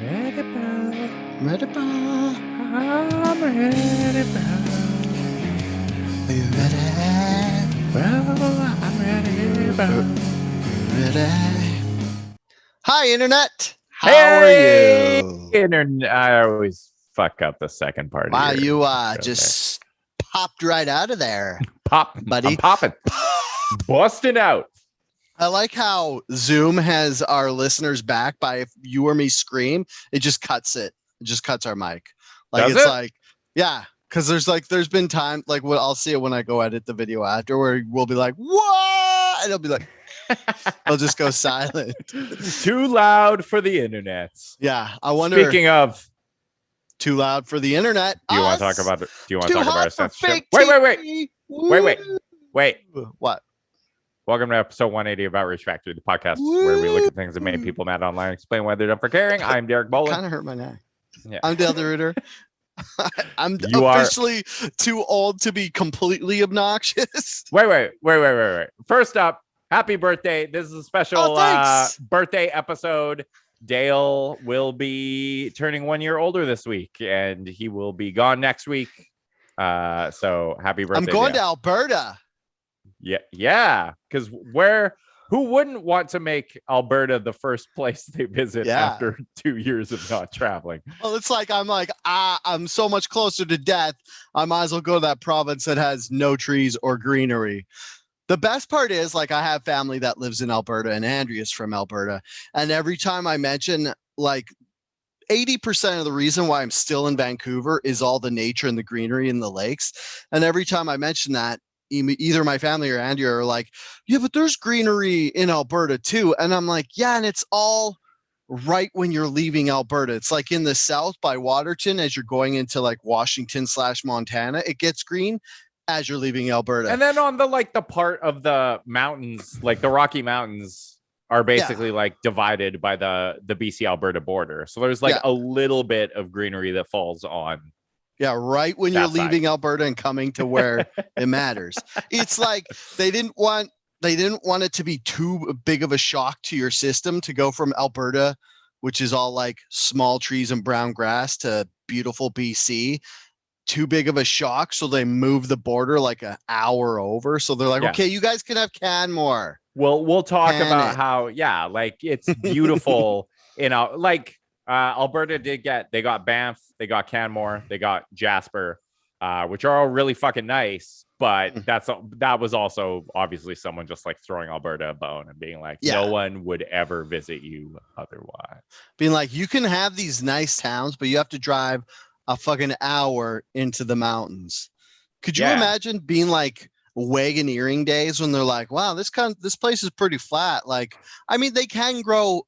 Ready, bro. Ready, bro? I'm ready, bro. Are you ready? Bro, I'm ready, bro. Ready? Hi, Internet. How Hey, are you? Internet. I always fuck up the second part Wow, of your you intro just popped right out of there, there. Pop. buddy. I'm popping. Busting out. I like how Zoom has our listeners back by if you or me scream, it just cuts it. It just cuts our mic. Like Does it's it? like, yeah, because there's been time like what I'll see it when I go edit the video after where we'll be like, what? And it'll be like, it'll just go silent. Too loud for the internet. Yeah, I wonder. Speaking of, Too loud for the internet. do you want to talk Us. about it? Do you want Too to talk about hot our for censorship? fake Wait. TV. What? Welcome to episode 180 of Outraged Factory, the podcast where we look at things that made people mad online, explain why they're done for caring. I'm Derek Bolin. Kind of hurt my neck. Yeah. I'm dalederuiter. I'm You are- officially too old to be completely obnoxious. Wait. First up, happy birthday. This is a special birthday episode. Dale will be turning 1 year older this week, and he will be gone next week. So happy birthday. I'm going Dale. to Alberta. Yeah. Because who wouldn't want to make Alberta the first place they visit after 2 years of not traveling? Well, it's like I'm so much closer to death. I might as well go to that province that has no trees or greenery. The best part is, like, I have family that lives in Alberta, and Andrea's from Alberta. And every time I mention, like, 80% of the reason why I'm still in Vancouver is all the nature and the greenery and the lakes. And every time I mention that, either my family or Andrea are like, yeah, but there's greenery in Alberta too. And I'm like, yeah, and it's all right when you're leaving Alberta. It's like in the south by Waterton as you're going into like Washington/Montana, it gets green as you're leaving Alberta. And then on the part of the mountains, like the Rocky Mountains are basically like divided by the BC Alberta border. So there's like a little bit of greenery that falls on. Yeah, right when you're leaving Alberta and coming to where it matters. It's like they didn't want it to be too big of a shock to your system to go from Alberta, which is all like small trees and brown grass, to beautiful BC. Too big of a shock, so they move the border like an hour over. So they're like, okay, you guys can have Canmore. Well, we'll talk about how, like it's beautiful. Alberta they got Banff, they got Canmore, they got Jasper, which are all really fucking nice. But that was also obviously someone just like throwing Alberta a bone and being like, no one would ever visit you otherwise. Being like, you can have these nice towns, but you have to drive a fucking hour into the mountains. Could you imagine being like wagoneering days when they're like, wow, this place is pretty flat. Like, I mean, they can grow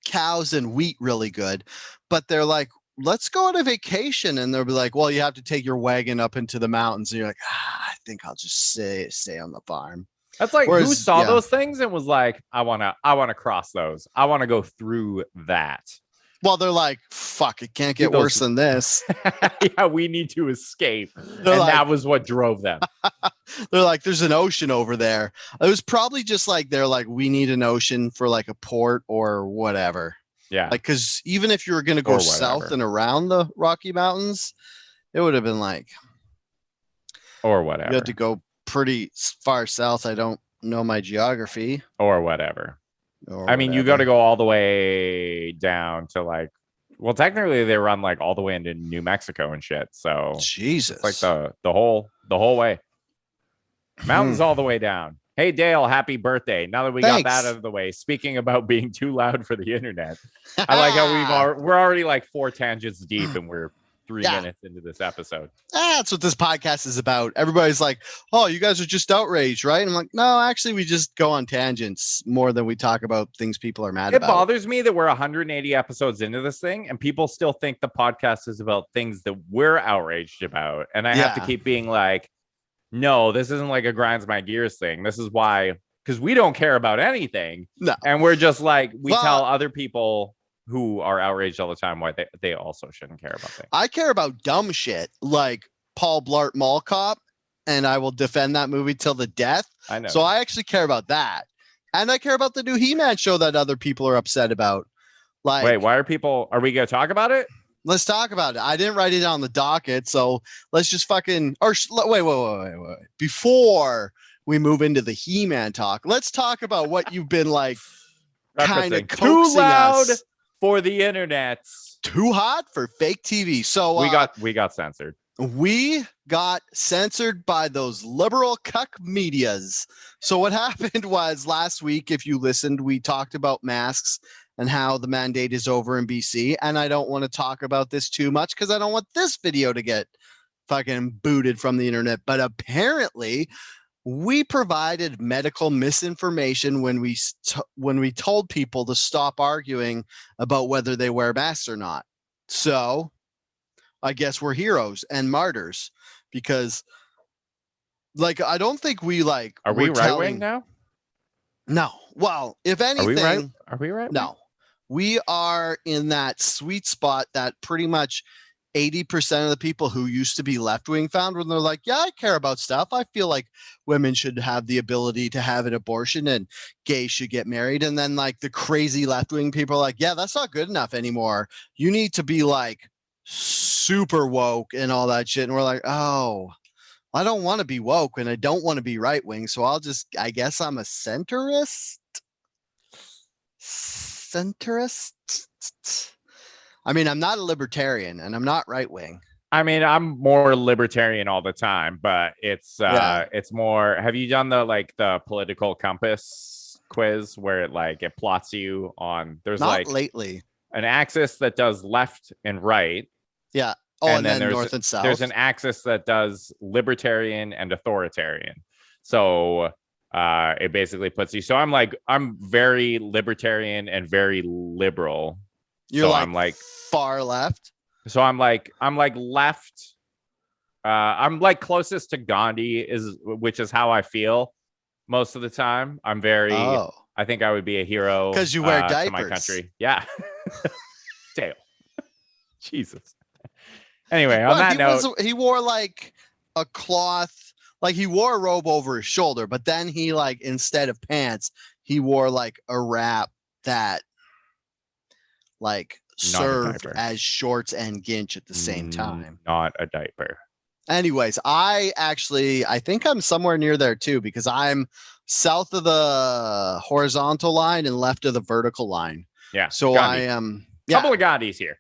cows and wheat really good, but they're like, let's go on a vacation. And they'll be like, well, you have to take your wagon up into the mountains. And you're like, I think I'll just stay on the farm. That's like, who saw those things and was like, I want to cross those. I want to go through that. Well, they're like, fuck, it can't get worse than this. Yeah, we need to escape. That was what drove them. They're like, there's an ocean over there. It was probably just like, they're like, we need an ocean for like a port or whatever. Yeah. Like, because even if you were going to go south and around the Rocky Mountains, it would have been like. Or whatever. You had to go pretty far south. I don't know my geography. Or whatever. I mean, you got to go all the way down to like, well, technically they run like all the way into New Mexico and shit. So Jesus, it's like the whole way. Mountains all the way down. Hey Dale, happy birthday! Now that we got that out of the way, speaking about being too loud for the internet, I like how we're already like 4 tangents deep and we're 3 minutes into this episode. That's what this podcast is about. Everybody's like, oh, you guys are just outraged, right? And I'm like, no, actually, we just go on tangents more than we talk about things people are mad about. It bothers me that we're 180 episodes into this thing and people still think the podcast is about things that we're outraged about. And I have to keep being like, no, this isn't like a grinds my gears thing. This is why, because we don't care about anything. No. And we're just like, we tell other people who are outraged all the time why they also shouldn't care about things. I care about dumb shit like Paul Blart Mall Cop, and I will defend that movie till the death. I know. So I actually care about that. And I care about the new He-Man show that other people are upset about. Like, wait, why are we going to talk about it? let's talk about it. I didn't write it on the docket, so let's just fucking wait. Before we move into the He-Man talk, let's talk about what you've been like kind of too loud us. For the internet. Too hot for fake TV. So we got censored. We got censored by those liberal cuck medias. So what happened was last week, if you listened, we talked about masks and how the mandate is over in BC. And I don't want to talk about this too much because I don't want this video to get fucking booted from the internet. But apparently we provided medical misinformation when we told people to stop arguing about whether they wear masks or not. So I guess we're heroes and martyrs because, like, I don't think we like. Are we right wing now? No. Well, if anything, are we right? No, we are in that sweet spot that pretty much 80% of the people who used to be left wing found when they're like, yeah, I care about stuff. I feel like women should have the ability to have an abortion and gays should get married. And then like the crazy left wing people are like, yeah, that's not good enough anymore. You need to be like super woke and all that shit. And we're like, oh, I don't want to be woke and I don't want to be right wing. So I guess I'm a centrist. I mean, I'm not a libertarian and I'm not right wing. I mean, I'm more libertarian all the time, but it's more. Have you done the political compass quiz where it plots you on? There's not lately an axis that does left and right. Yeah. Oh, and then there's north and south. There's an axis that does libertarian and authoritarian. So it basically puts you. So I'm very libertarian and very liberal. You're so I'm like far left. So I'm like left. I'm like closest to Gandhi which is how I feel most of the time. I'm very. Oh. I think I would be a hero because you wear diapers. To my country. Yeah. Dale. Jesus. Anyway, on that note, he wore like a cloth, like he wore a robe over his shoulder, but then he like instead of pants, he wore like a wrap that like served as shorts and ginch at the same time. Not a diaper. Anyways, I think I'm somewhere near there too because I'm south of the horizontal line and left of the vertical line. Yeah. So Gandhi. I am couple of Gandhis here.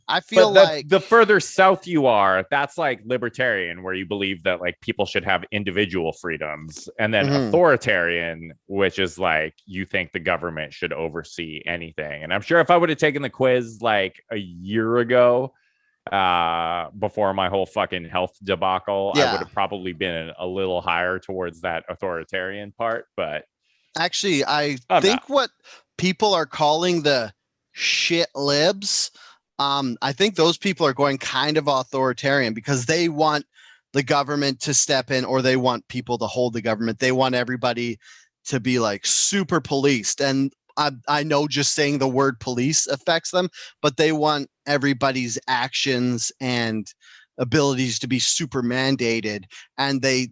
I feel like the further south you are, that's like libertarian, where you believe that like people should have individual freedoms, and then authoritarian, which is like you think the government should oversee anything. And I'm sure if I would have taken the quiz like a year ago, before my whole fucking health debacle, I would have probably been a little higher towards that authoritarian part. But actually, I think what people are calling the shit libs. I think those people are going kind of authoritarian because they want the government to step in or they want people to hold the government. They want everybody to be like super policed. And I know just saying the word police affects them, but they want everybody's actions and abilities to be super mandated. And they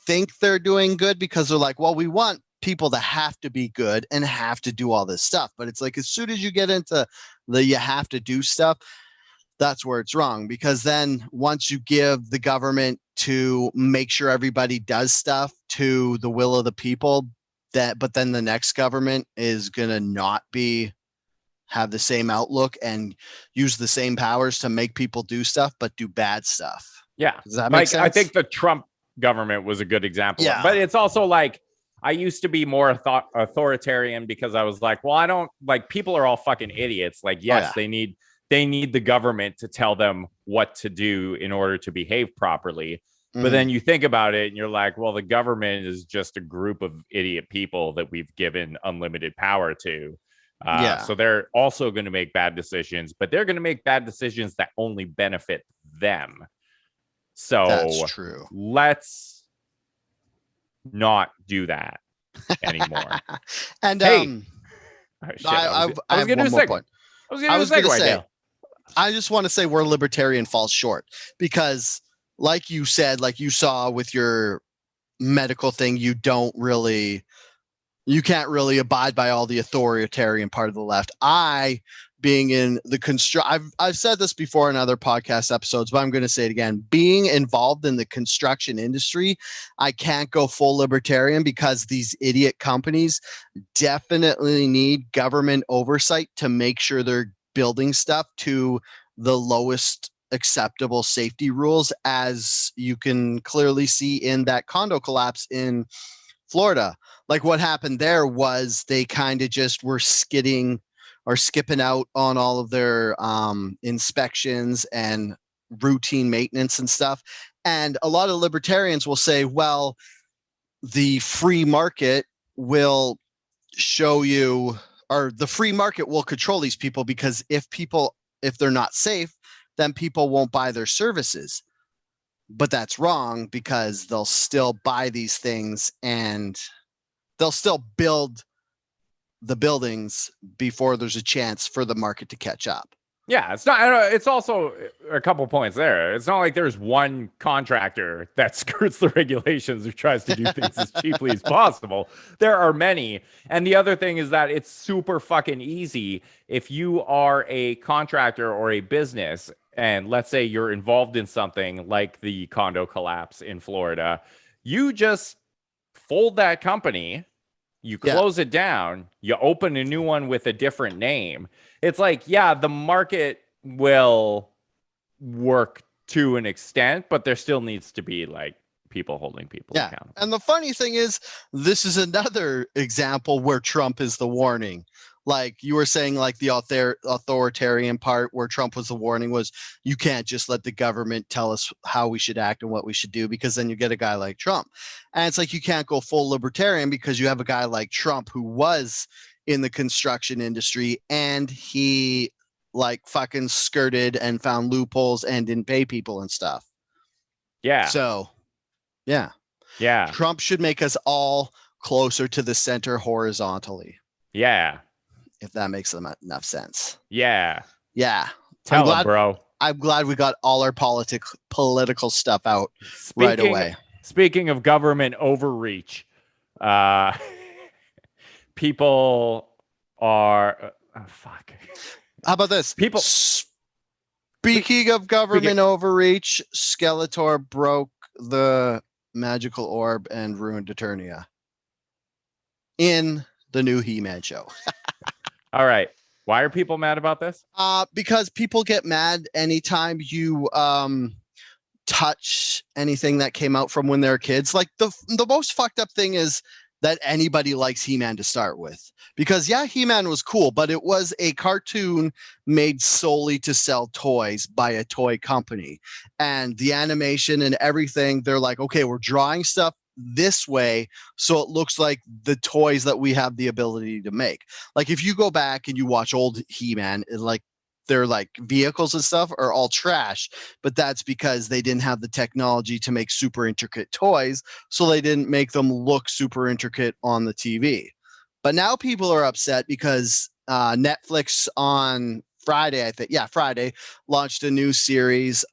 think they're doing good because they're like, well, we want people to have to be good and have to do all this stuff. But it's like, as soon as you get into you have to do stuff, that's where it's wrong. Because then once you give the government to make sure everybody does stuff to the will of the people, but then the next government is going to not have the same outlook and use the same powers to make people do stuff, but do bad stuff. Yeah. Does that make sense? I think the Trump government was a good example. Yeah. But it's also like, I used to be more authoritarian because I was like, well, I don't like people are all fucking idiots. Like, yes, they need the government to tell them what to do in order to behave properly. But then you think about it and you're like, well, the government is just a group of idiot people that we've given unlimited power to. So they're also going to make bad decisions, but they're going to make bad decisions that only benefit them. So that's true. Let's not do that anymore. And hey, I was going to do a segue. I just want to say where libertarian falls short because like you said, like you saw with your medical thing, you don't really you can't really abide by all the authoritarian part of the left. I, being in the I've said this before in other podcast episodes, but I'm going to say it again. Being involved in the construction industry, I can't go full libertarian because these idiot companies definitely need government oversight to make sure they're building stuff to the lowest acceptable safety rules, as you can clearly see in that condo collapse in Florida. Like what happened there was they kind of just were skipping out on all of their inspections and routine maintenance and stuff. And a lot of libertarians will say, well, the free market will show you, or the free market will control these people, because if they're not safe, then people won't buy their services. But that's wrong, because they'll still buy these things and they'll still build the buildings before there's a chance for the market to catch up. Yeah, it's not. It's also a couple points there. It's not like there's one contractor that skirts the regulations or tries to do things as cheaply as possible. There are many. And the other thing is that it's super fucking easy if you are a contractor or a business, and let's say you're involved in something like the condo collapse in Florida, you just fold that company. You close it down, you open a new one with a different name. It's like, yeah, the market will work to an extent, but there still needs to be like people holding people accountable. And the funny thing is, this is another example where Trump is the warning. Like you were saying, like the authoritarian part where Trump was the warning was, you can't just let the government tell us how we should act and what we should do, because then you get a guy like Trump. And it's like, you can't go full libertarian because you have a guy like Trump who was in the construction industry and he like fucking skirted and found loopholes and didn't pay people and stuff. Yeah. So, yeah. Trump should make us all closer to the center horizontally. Yeah. If that makes enough sense. Yeah. Tell him, bro. I'm glad we got all our political stuff out right away. Speaking of government overreach, people are fuck. How about this? People. Speaking of government overreach, Skeletor broke the magical orb and ruined Eternia in the new He-Man show. All right. Why are people mad about this? Because people get mad anytime you touch anything that came out from when they're kids. Like the most fucked up thing is that anybody likes He-Man to start with. Because yeah, He-Man was cool, but it was a cartoon made solely to sell toys by a toy company. And the animation and everything, they're like, okay, we're drawing stuff this way so it looks like the toys that we have the ability to make. Like if you go back and you watch old He-Man, like their like vehicles and stuff are all trash, but that's because they didn't have the technology to make super intricate toys, so they didn't make them look super intricate on the TV. But now people are upset because Netflix on Friday, I think, Friday, launched a new series,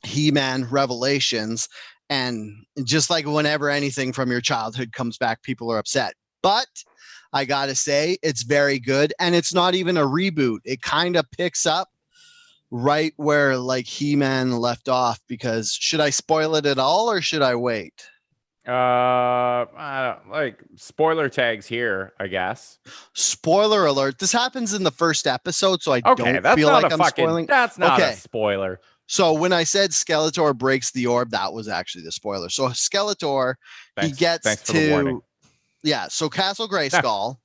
He-Man Revelations. And just like whenever anything from your childhood comes back, people are upset. But I got to say, it's very good. And it's not even a reboot. It kind of picks up right where like He-Man left off, because should I spoil it at all or should I wait? Like spoiler tags here, I guess. Spoiler alert. This happens in the first episode, so I don't feel like I'm spoiling. That's not a spoiler. So when I said Skeletor breaks the orb, that was actually the spoiler. So Skeletor, he gets to, so Castle Grayskull,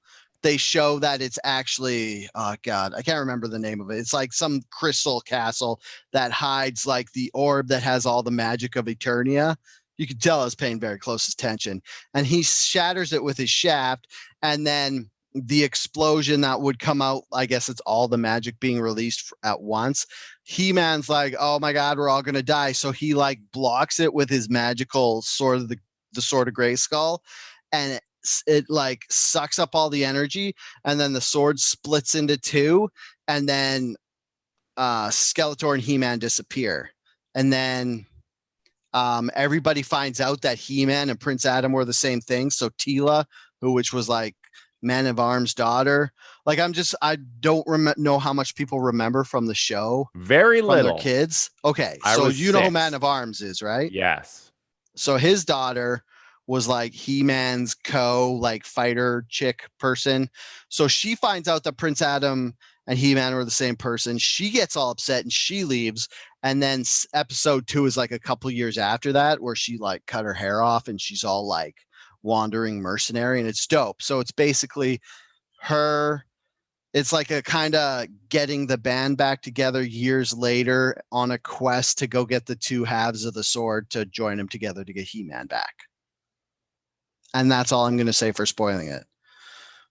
they show that it's actually, oh God, I can't remember the name of it. It's like some crystal castle that hides like the orb that has all the magic of Eternia. You can tell I was paying very close attention. And he shatters it with his shaft, and then the explosion that would come out, I guess it's all the magic being released at once. He-Man's like, oh my God, we're all going to die. So he like blocks it with his magical sword of the sword of Grayskull, and it like sucks up all the energy, and then the sword splits into two, and then Skeletor and He-Man disappear. And then everybody finds out that He-Man and Prince Adam were the same thing. So Teela which was like Man of Arms' daughter. Like I don't know how much people remember from the show. Very from their little. kids. Okay, I so was you know who 6. Man of Arms is, right? Yes. So his daughter was like He-Man's like fighter chick person. So she finds out that Prince Adam and He-Man were the same person. She gets all upset and she leaves. And then episode 2 is like a couple years after that, where she like cut her hair off and she's all like wandering mercenary, and it's dope. So it's basically her. It's like a kind of getting the band back together years later on a quest to go get the 2 halves of the sword to join them together to get He-Man back. And that's all I'm going to say for spoiling it.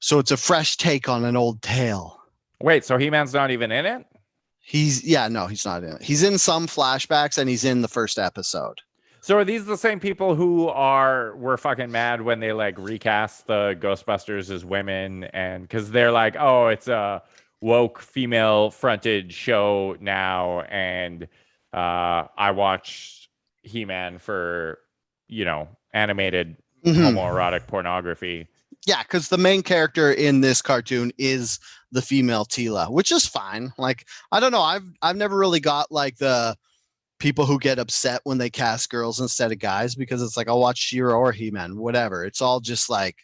So it's a fresh take on an old tale. Wait, so He-Man's not even in it? He's not in it. He's in some flashbacks and he's in the first episode. So are these the same people who were fucking mad when they like recast the Ghostbusters as women, and because they're like, oh, it's a woke female fronted show now, and I watched He-Man for animated homoerotic pornography. Yeah, because the main character in this cartoon is the female Tila, which is fine. Like, I don't know, I've never really got like the people who get upset when they cast girls instead of guys, because it's like, I'll watch She-Ra or He-Man, whatever. It's all just like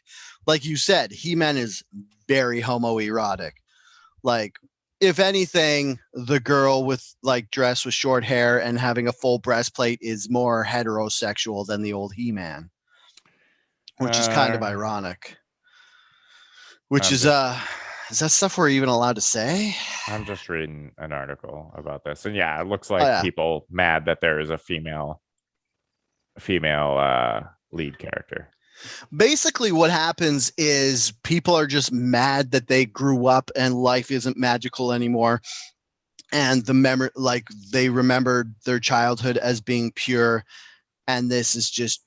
you said, He-Man is very homoerotic. Like, if anything, the girl with like dress with short hair and having a full breastplate is more heterosexual than the old He-Man, which is kind of ironic. Which is that stuff we're even allowed to say? I'm just reading an article about this, and yeah, it looks like people mad that there is a female lead character. Basically, what happens is people are just mad that they grew up and life isn't magical anymore, and they remembered their childhood as being pure, and this is just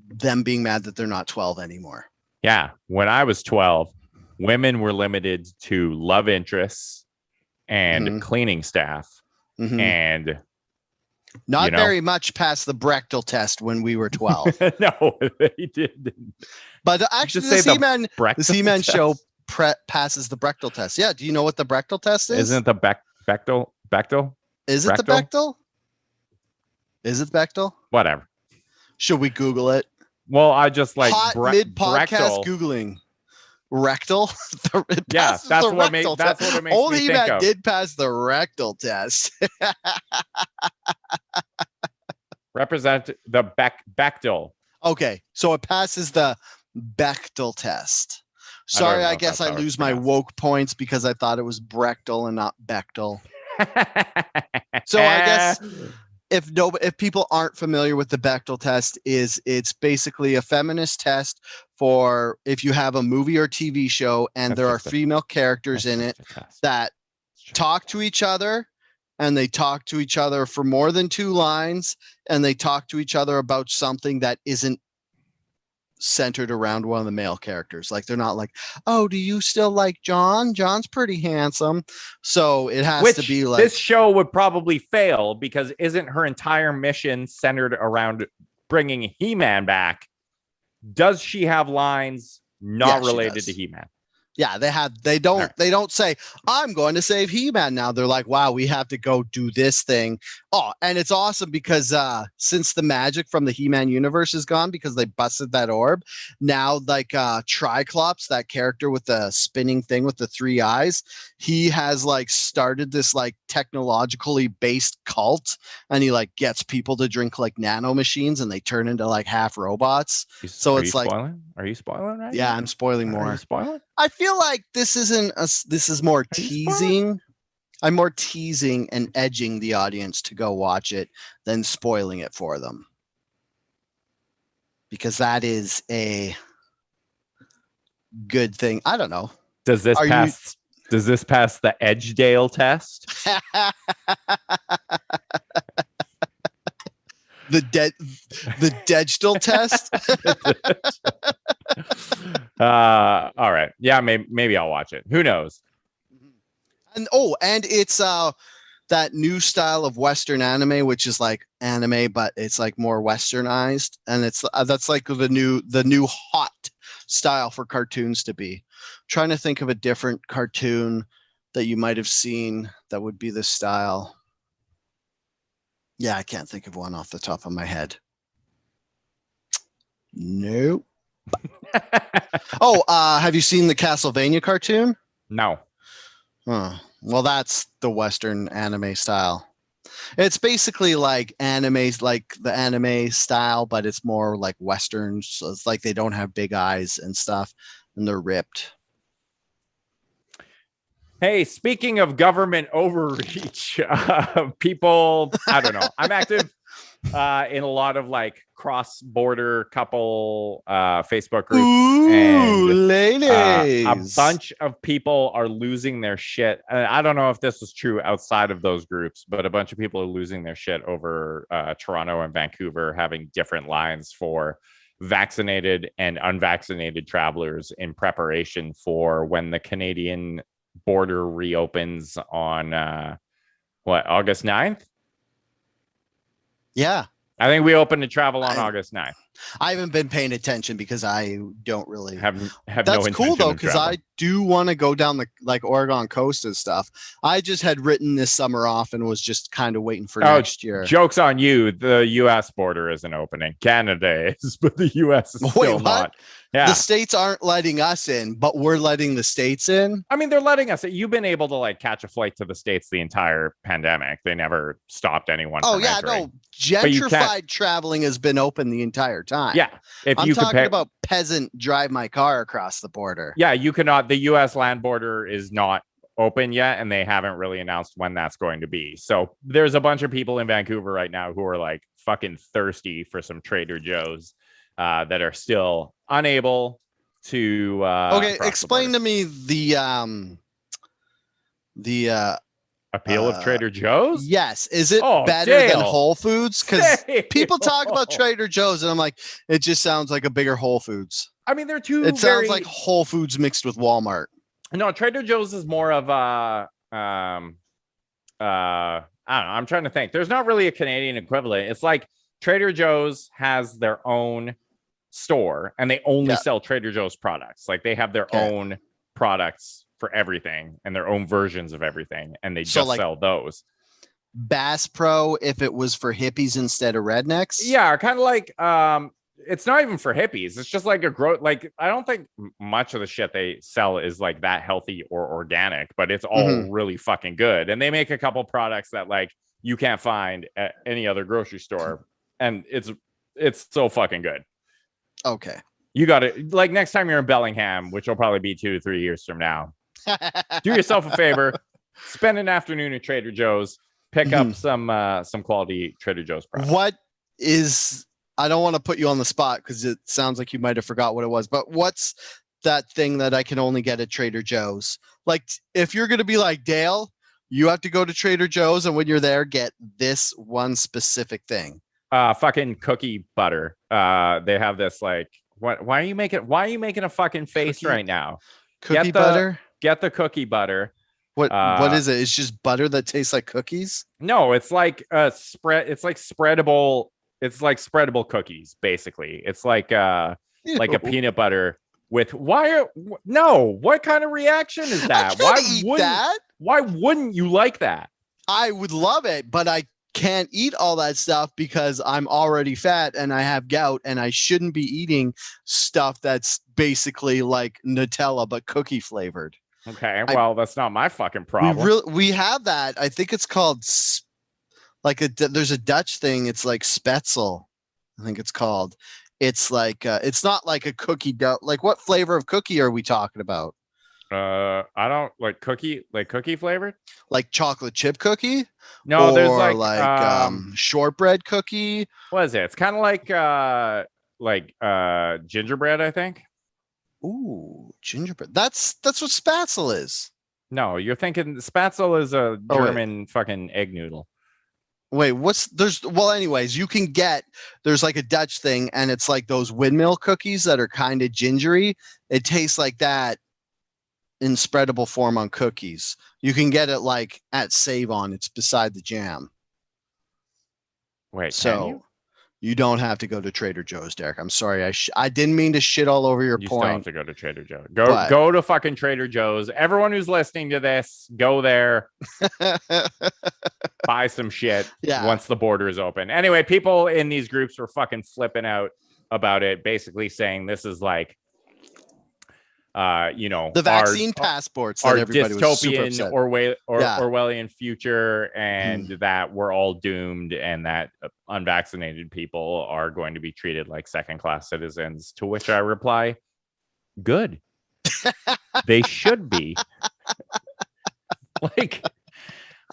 them being mad that they're not 12 anymore. Yeah, when I was 12, women were limited to love interests and cleaning staff, and not very much past the Brechtel test when we were 12. No, they didn't. But actually, the He-Man show passes the Brechtel test. Yeah, do you know what the Brechtel test is? Isn't it the Bechdel? Is it the Bechdel? Is it Bechdel? Whatever. Should we Google it? Well, I just like mid-podcast Googling rectal. Yeah, that's what it makes Old me think of. did pass the rectal test. Represent the Bechdel. Okay, so it passes the Bechdel test. Sorry, I guess I lose my woke points because I thought it was Brechtel and not Bechdel. So I guess if people aren't familiar with the Bechdel test, it's basically a feminist test for if you have a movie or TV show and there are female characters in it that talk to each other, and they talk to each other for more than 2 lines, and they talk to each other about something that isn't centered around one of the male characters. Like, they're not like, oh, do you still like John? John's pretty handsome. So it has to be like, this show would probably fail because isn't her entire mission centered around bringing He-Man back? Does she have lines not related to He-Man? Yeah, they don't say, I'm going to save He-Man now. They're like, wow, we have to go do this thing. Oh, and it's awesome because since the magic from the He-Man universe is gone because they busted that orb, now like Triclops, that character with the spinning thing with the 3 eyes, he has like started this like technologically based cult, and he like gets people to drink like nano machines and they turn into like half robots. So it's like, are you spoiling right? Yeah, I'm spoiling more. Are you spoiling? I feel like this is more teasing. I'm more teasing and edging the audience to go watch it than spoiling it for them. Because that is a good thing. I don't know. Does this pass the Edgedale test? The Dedgedale test? All right. Yeah, maybe I'll watch it. Who knows? And it's that new style of Western anime, which is like anime, but it's like more Westernized, and it's that's like the new hot style for cartoons to be. Trying to think of a different cartoon that you might have seen that would be this style. Yeah, I can't think of one off the top of my head. Nope. Oh, have you seen the Castlevania cartoon? No. Huh. Well, that's the Western anime style. It's basically like animes, like the anime style, but it's more like Western. So it's like they don't have big eyes and stuff, and they're ripped. Hey, speaking of government overreach, people, I don't know. I'm active in a lot of like cross-border couple Facebook groups. Ooh, and ladies. A bunch of people are losing their shit. I don't know if this was true outside of those groups, but a bunch of people are losing their shit over Toronto and Vancouver having different lines for vaccinated and unvaccinated travelers in preparation for when the Canadian border reopens on August 9th? Yeah. I think we open to travel on August 9th. I haven't been paying attention because I don't really have That's no cool though, because travel. I do want to go down the like Oregon coast and stuff. I just had written this summer off and was just kind of waiting for next year. Joke's on you. The U.S. border isn't opening. Canada is, but the U.S. is still not. Yeah. The states aren't letting us in, but we're letting the states in. I mean, they're letting us. You've been able to like catch a flight to the states the entire pandemic. They never stopped anyone. Oh yeah, entering. No. Gentrified traveling has been open the entire time. Yeah, if I'm talking about peasant drive my car across the border. Yeah, you cannot. The U.S. land border is not open yet, and they haven't really announced when that's going to be. So there's a bunch of people in Vancouver right now who are like fucking thirsty for some Trader Joe's that are still unable to. Okay, explain to me the appeal of Trader Joe's. Yes, is it better than Whole Foods? Because people talk about Trader Joe's, and I'm like, it just sounds like a bigger Whole Foods. I mean, they're two. It sounds like Whole Foods mixed with Walmart. No, Trader Joe's is more of a I don't know. I'm trying to think. There's not really a Canadian equivalent. It's like Trader Joe's has their own store, and they only sell Trader Joe's products. Like they have their own products for everything and their own versions of everything, and they just like sell those. Bass Pro, if it was for hippies instead of rednecks. Yeah, kind of like it's not even for hippies. It's just like like I don't think much of the shit they sell is like that healthy or organic, but it's all really fucking good. And they make a couple products that like you can't find at any other grocery store, and it's so fucking good. Okay. You got it. Like next time you're in Bellingham, which will probably be 2 to 3 years from now, do yourself a favor, spend an afternoon at Trader Joe's, pick up some quality Trader Joe's products. What is, I don't want to put you on the spot because it sounds like you might have forgot what it was, but what's that thing that I can only get at Trader Joe's? Like if you're going to be like Dale, you have to go to Trader Joe's, and when you're there, get this one specific thing. Fucking cookie butter. They have this like, why are you making a fucking face right now? Cookie butter? Get the cookie butter. What is it? It's just butter that tastes like cookies? No, it's like it's like spreadable. It's like spreadable cookies, basically. It's like a peanut butter with what kind of reaction is that? Why wouldn't you like that? I would love it, but I can't eat all that stuff because I'm already fat and I have gout, and I shouldn't be eating stuff that's basically like Nutella but cookie flavored. Okay, well, that's not my fucking problem. We have that. I think it's called there's a Dutch thing. It's like Spetzel, I think it's called. It's like it's not like a cookie dough. Like what flavor of cookie are we talking about? I don't like cookie flavored, like chocolate chip cookie. No, there's like shortbread cookie. What is it? It's kind of like gingerbread, I think. Ooh, gingerbread. That's what Spatzel is. No, you're thinking Spatzel is a German fucking egg noodle. Wait, anyways, you can there's like a Dutch thing, and it's like those windmill cookies that are kind of gingery. It tastes like that in spreadable form on cookies. You can get it like at Save On. It's beside the jam. Wait, so You don't have to go to Trader Joe's, Derek. I'm sorry. I didn't mean to shit all over your You point. still have to go to Trader Joe's. Go to fucking Trader Joe's. Everyone who's listening to this, go there. Buy some shit once the border is open. Anyway, people in these groups were fucking flipping out about it, basically saying this is like, the vaccine passports that our everybody was super dystopian upset. Orwellian future, and that we're all doomed, and that unvaccinated people are going to be treated like second-class citizens. To which I reply, good. They should be. Like,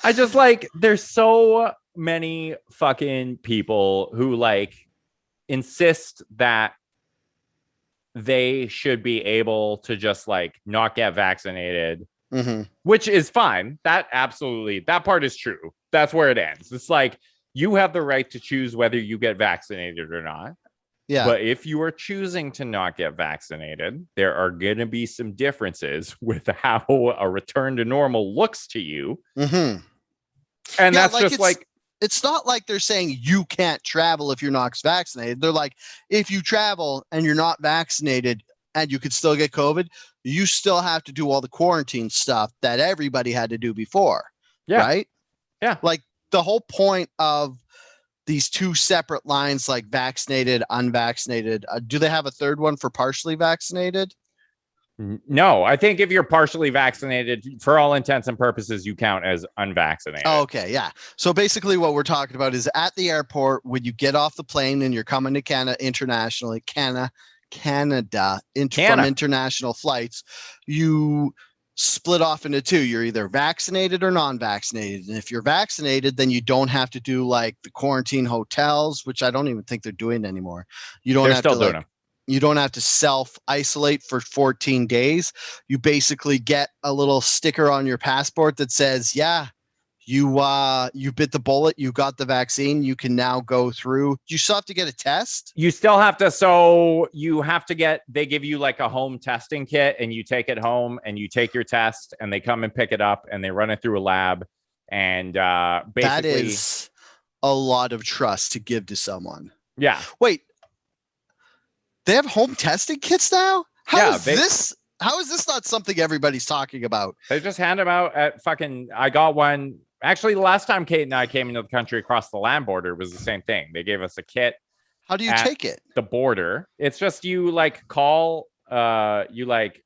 I just like, there's so many fucking people who like insist that they should be able to just like not get vaccinated, which is fine. That part is true. That's where it ends. It's like, you have the right to choose whether you get vaccinated or not. Yeah. But if you are choosing to not get vaccinated, there are going to be some differences with how a return to normal looks to you. And that's just like, it's not like they're saying you can't travel if you're not vaccinated. They're like, if you travel and you're not vaccinated and you could still get COVID, you still have to do all the quarantine stuff that everybody had to do before. Yeah. Right? Yeah. Like the whole point of these two separate lines, like vaccinated, unvaccinated. Do they have a third one for partially vaccinated? No, I think if you're partially vaccinated, for all intents and purposes, you count as unvaccinated. Oh, okay, yeah. So basically what we're talking about is at the airport, when you get off the plane and you're coming to Canada internationally, from international flights, you split off into two. You're either vaccinated or non-vaccinated. And if you're vaccinated, then you don't have to do like the quarantine hotels, which I don't even think they're doing anymore. You don't have to doing them. You don't have to self-isolate for 14 days. You basically get a little sticker on your passport that says, yeah, you bit the bullet, you got the vaccine, you can now go through. You still have to get a test? You still have to, so you have to get, they give you like a home testing kit and you take it home and you take your test and they come and pick it up and they run it through a lab. And basically. That is a lot of trust to give to someone. Yeah. Wait. They have home testing kits now? How is this not something everybody's talking about? They just hand them out at fucking, I got one. Actually, the last time Kate and I came into the country across the land border was the same thing. They gave us a kit. How do you take it? The border. It's just you like call, you like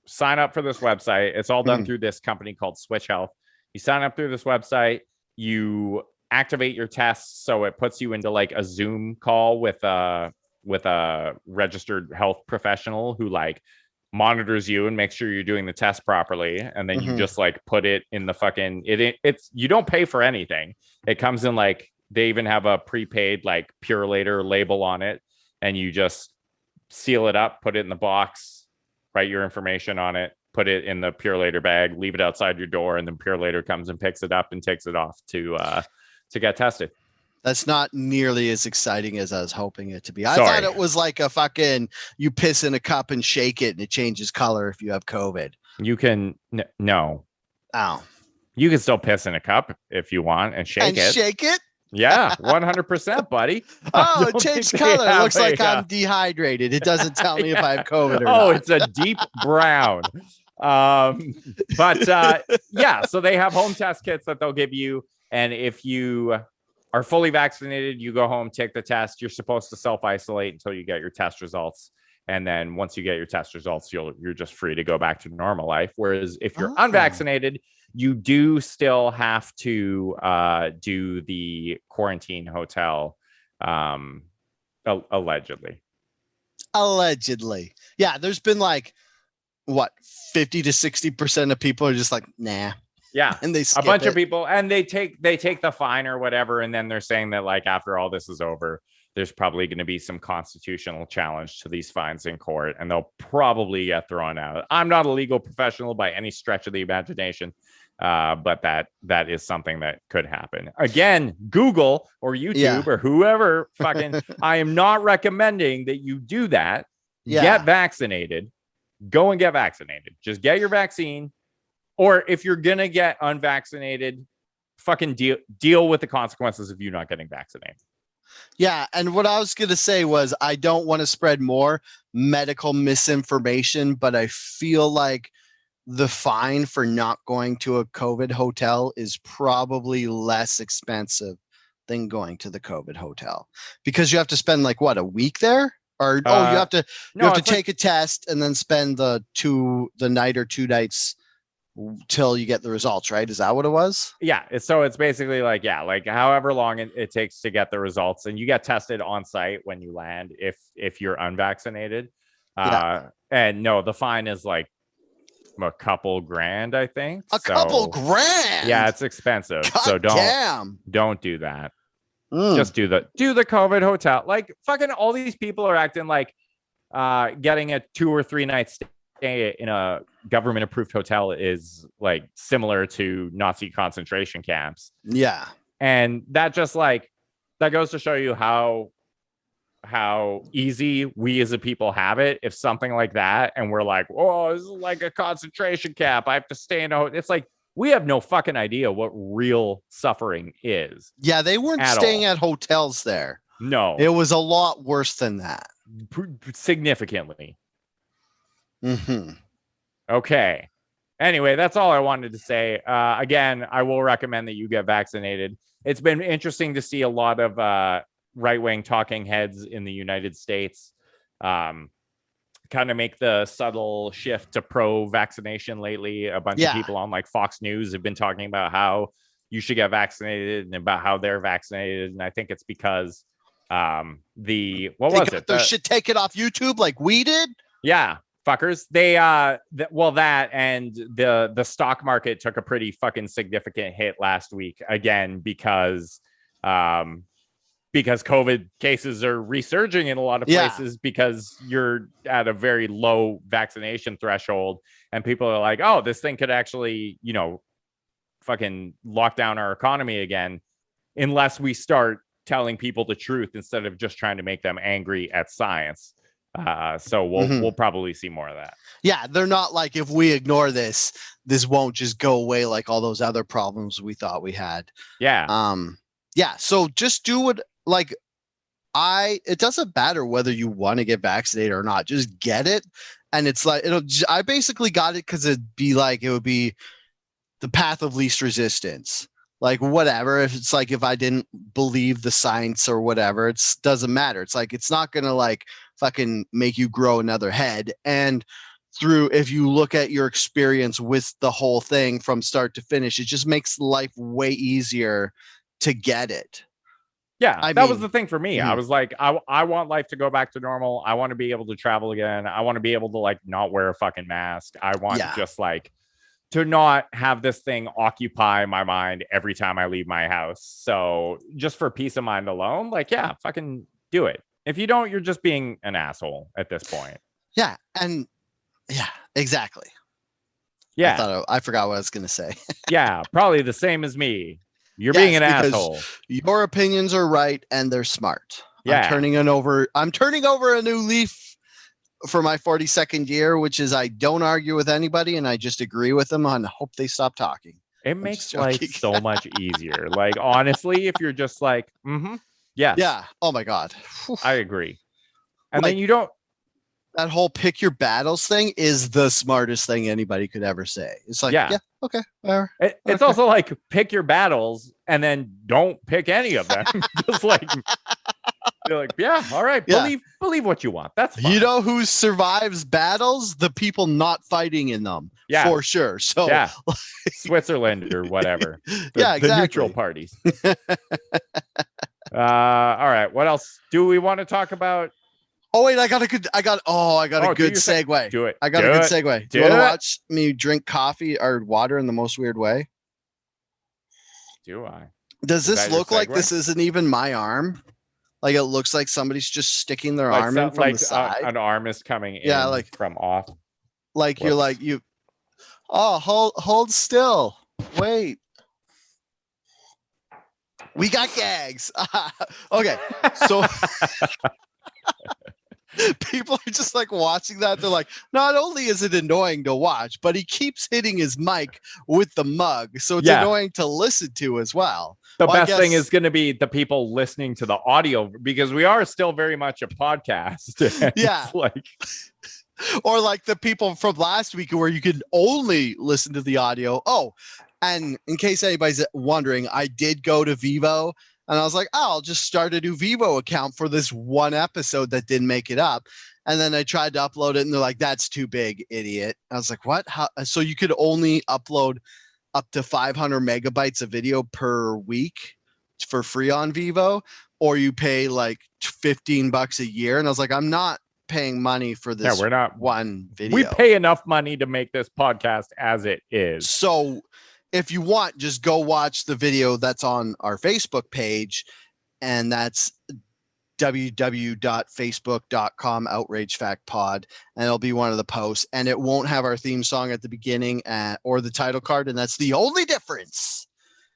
sign up for this website. It's all done through this company called Switch Health. You sign up through this website, you activate your tests. So it puts you into like a Zoom call with a registered health professional who like monitors you and makes sure you're doing the test properly. And then you just like put it in the fucking, it's, you don't pay for anything. It comes in like, they even have a prepaid like Purelator label on it. And you just seal it up, put it in the box, write your information on it, put it in the Purelator bag, leave it outside your door. And then Purelator comes and picks it up and takes it off to get tested. That's not nearly as exciting as I was hoping it to be. I thought it was like a fucking, you piss in a cup and shake it and it changes color if you have COVID. You can, no. Oh. You can still piss in a cup if you want and shake it. Shake it? Yeah, 100%, buddy. Oh, it changed color. It looks like I'm dehydrated. It doesn't tell me if I have COVID or not. Oh, it's a deep brown. Yeah, so they have home test kits that they'll give you. And if you are fully vaccinated, you go home, take the test. You're supposed to self-isolate until you get your test results. And then once you get your test results, you're just free to go back to normal life. Whereas if you're unvaccinated, you do still have to do the quarantine hotel, allegedly. Allegedly. Yeah, there's been like, 50 to 60% of people are just like, nah. Yeah, and they a bunch of people, and they take the fine or whatever, and then they're saying that like after all this is over, there's probably going to be some constitutional challenge to these fines in court, and they'll probably get thrown out. I'm not a legal professional by any stretch of the imagination, but that is something that could happen. Again, Google or YouTube or whoever fucking. I am not recommending that you do that. Yeah. Get vaccinated. Go and get vaccinated. Just get your vaccine. Or if you're going to get unvaccinated, fucking deal with the consequences of you not getting vaccinated. Yeah, and what I was going to say was I don't want to spread more medical misinformation, but I feel like the fine for not going to a COVID hotel is probably less expensive than going to the COVID hotel because you have to spend like what, a week there? Or you have to take a test and then spend the night or 2 nights till you get the results, right? Is that what it was? Yeah. It's basically like, like however long it takes to get the results, and you get tested on site when you land if you're unvaccinated. And no, the fine is like a couple grand, I think. Couple grand. Yeah, it's expensive. God so don't do that. Just do the COVID hotel. Like fucking all these people are acting like getting a 2 or 3 night stay in a government approved hotel is like similar to Nazi concentration camps. Yeah. And that just like that goes to show you how easy we as a people have it. If something like that, and we're like, oh, this is like a concentration camp, I have to stay in a hotel. It's like we have no fucking idea what real suffering is. Yeah, they weren't staying at hotels there. No, it was a lot worse than that. Significantly. Mm-hmm. Okay. Anyway, that's all I wanted to say. Again, I will recommend that you get vaccinated. It's been interesting to see a lot of right-wing talking heads in the United States kind of make the subtle shift to pro-vaccination lately. A bunch of people on like Fox News have been talking about how you should get vaccinated and about how they're vaccinated. And I think it's because they got their shit taken off YouTube like we did. Yeah, fuckers. They that and the stock market took a pretty fucking significant hit last week again because COVID cases are resurging in a lot of places because you're at a very low vaccination threshold, and people are like, oh, this thing could actually, fucking lock down our economy again, unless we start telling people the truth instead of just trying to make them angry at science. So we'll probably see more of that. Yeah, they're not like, if we ignore this won't just go away like all those other problems we thought we had. Yeah. Yeah, so just do what, like, it doesn't matter whether you want to get vaccinated or not. Just get it. And it's like, I basically got it because it would be the path of least resistance. Like, whatever, if it's like, if I didn't believe the science or whatever, it doesn't matter. It's like, it's not going to like fucking make you grow another head. And if you look at your experience with the whole thing from start to finish, it just makes life way easier to get it. Yeah, that was the thing for me. I was like, I want life to go back to normal. I want to be able to travel again. I want to be able to like not wear a fucking mask. I want just like to not have this thing occupy my mind every time I leave my house. So just for peace of mind alone, like, yeah, fucking do it. If you don't, you're just being an asshole at this point. Yeah, and yeah, exactly. Yeah, I forgot what I was gonna say. Yeah, probably the same as me. You're being an asshole. Your opinions are right and they're smart. Yeah. I'm turning over a new leaf for my 42nd year, which is I don't argue with anybody and I just agree with them and hope they stop talking. It makes life so much easier. Like, honestly, if you're just like, yes. Yeah. Oh my God. I agree. And then you don't. That whole pick your battles thing is the smartest thing anybody could ever say. It's like, yeah okay, whatever. It's also like, pick your battles and then don't pick any of them. Just like, you're like, yeah, all right, believe what you want. That's fine. You know who survives battles? The people not fighting in them. Yeah, for sure. So yeah, Switzerland or whatever. Exactly. The neutral parties. All right, what else do we want to talk about? Oh wait, I got a good segue. Do it. I got a good segue. Do you want to watch me drink coffee or water in the most weird way? Do I? Does this look like this isn't even my arm? Like, it looks like somebody's just sticking their arm in from the side. An arm is coming in from off. Like, you're like, hold still. Wait. We got gags. Okay. So People are just like watching that. They're like, not only is it annoying to watch, but he keeps hitting his mic with the mug. So it's annoying to listen to as well. The best thing is going to be the people listening to the audio, because we are still very much a podcast. Yeah. Like, or like the people from last week where you could only listen to the audio. Oh, and in case anybody's wondering, I did go to Vivo and I was like, oh, I'll just start a new Vivo account for this one episode that didn't make it up. And then I tried to upload it and they're like, that's too big, idiot. I was like, what? How? So you could only upload up to 500 megabytes of video per week for free on Vivo, or you pay like $15 a year. And I was like, I'm not paying money for this. Yeah, we're not one video. We pay enough money to make this podcast as it is. So if you want, just go watch the video that's on our Facebook page, and that's www.facebook.com outragefactpod, and it'll be one of the posts, and it won't have our theme song at the beginning or the title card, and that's the only difference.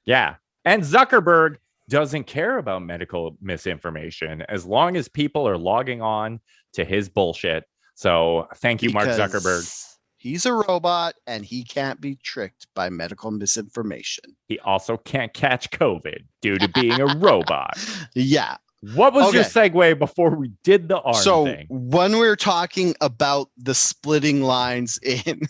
Yeah. And Zuckerberg doesn't care about medical misinformation as long as people are logging on to his bullshit. So thank you, Mark Zuckerberg. He's a robot and he can't be tricked by medical misinformation. He also can't catch COVID due to being a robot. Yeah. What was your segue before we did the arm thing? When we were talking about the splitting lines in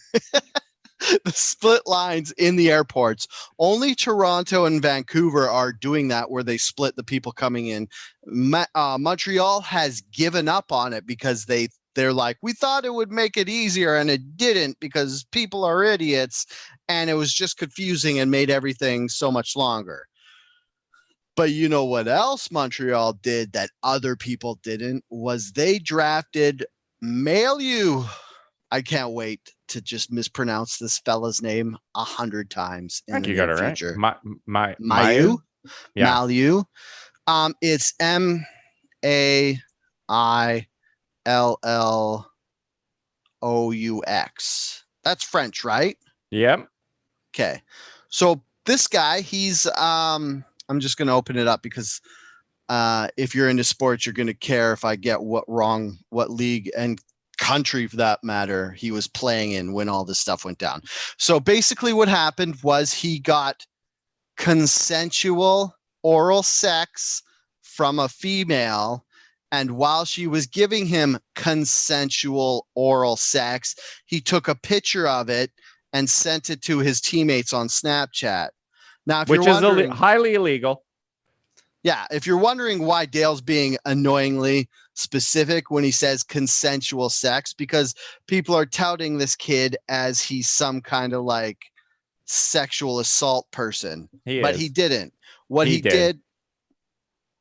the split lines in the airports, only Toronto and Vancouver are doing that, where they split the people coming in. Montreal has given up on it because they're like, we thought it would make it easier and it didn't, because people are idiots and it was just confusing and made everything so much longer. But you know what else Montreal did that other people didn't, was they drafted Mailloux. I can't wait to just mispronounce this fella's name 100 times in the near future. Right. Mailloux? Yeah. Mailloux. It's Mailloux. That's French, right? Yep. Okay. So this guy, he's I'm just going to open it up because if you're into sports, you're going to care if I get what league and country, for that matter, he was playing in when all this stuff went down. So basically what happened was he got consensual oral sex from a female, and while she was giving him consensual oral sex, he took a picture of it and sent it to his teammates on Snapchat. Now, which is highly illegal. Yeah, if you're wondering why Dale's being annoyingly specific when he says consensual sex, because people are touting this kid as he's some kind of like sexual assault person. But he didn't. What he did.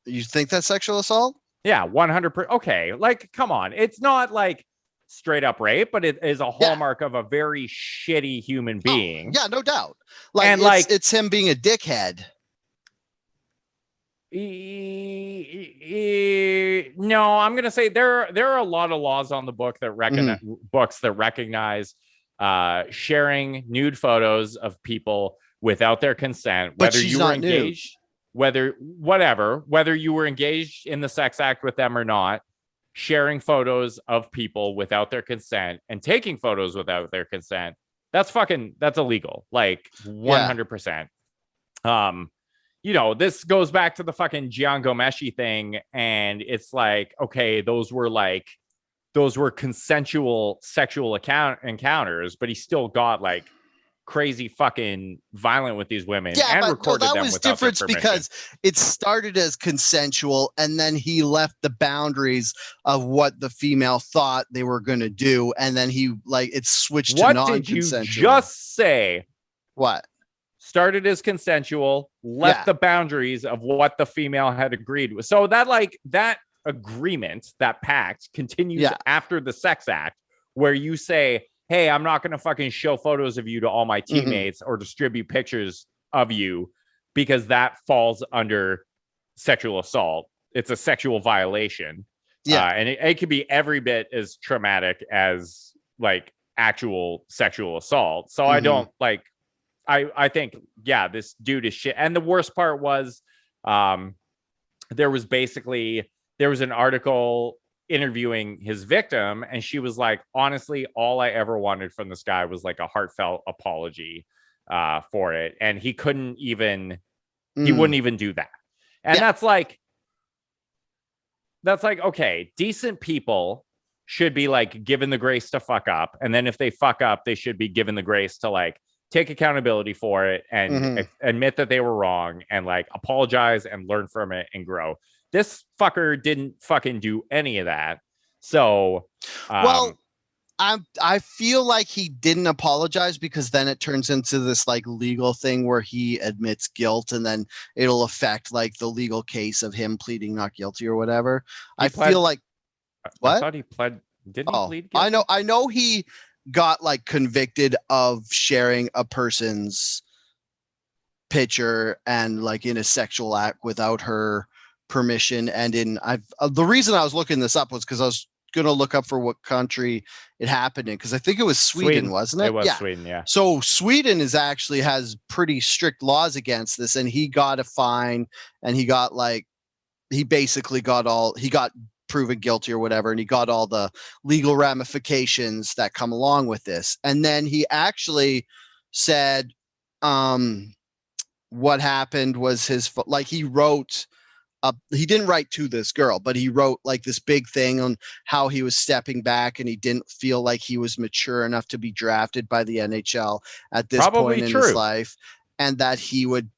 You think that's sexual assault? Yeah, 100%. Okay, like, come on. It's not like straight up rape, but it is a hallmark of a very shitty human being. Oh, yeah, no doubt. Like, it's him being a dickhead. No, I'm gonna say there are a lot of laws on the book that recognize sharing nude photos of people without their consent, whether you were engaged, whether you were engaged in the sex act with them or not. Sharing photos of people without their consent and taking photos without their consent, that's illegal, like 100%. This goes back to the fucking Gian Gomeshi thing, and it's like, okay, those were consensual sexual encounters, but he still got like crazy fucking violent with these women and recorded them without their permission. Because it started as consensual and then he left the boundaries of what the female thought they were going to do, and then it switched to non-consensual. What did you just say? What? Started as consensual, left the boundaries of what the female had agreed with. So that agreement, that pact, continues after the sex act, where you say, hey, I'm not going to fucking show photos of you to all my teammates or distribute pictures of you, because that falls under sexual assault. It's a sexual violation. Yeah. And it can be every bit as traumatic as like actual sexual assault. So I don't like, I think, this dude is shit. And the worst part was there was an article interviewing his victim, and she was like, honestly, all I ever wanted from this guy was like a heartfelt apology for it, and he couldn't even he wouldn't even do that. And that's like okay, decent people should be like given the grace to fuck up, and then if they fuck up, they should be given the grace to like take accountability for it and admit that they were wrong and like apologize and learn from it and grow. This fucker didn't fucking do any of that. So, I feel like he didn't apologize because then it turns into this like legal thing where he admits guilt and then it'll affect like the legal case of him pleading not guilty or whatever. I feel like what? I thought he pled. Didn't he plead guilty? I know he got like convicted of sharing a person's picture and like in a sexual act without her permission. And the reason I was looking this up was because I was going to look up for what country it happened in, because I think it was Sweden, wasn't it? It was Sweden, yeah. So Sweden has pretty strict laws against this, and he got a fine, and he got proven guilty or whatever, and he got all the legal ramifications that come along with this. And then he actually said what happened was he wrote he didn't write to this girl, but he wrote like this big thing on how he was stepping back and he didn't feel like he was mature enough to be drafted by the NHL at this point in his life, and that he would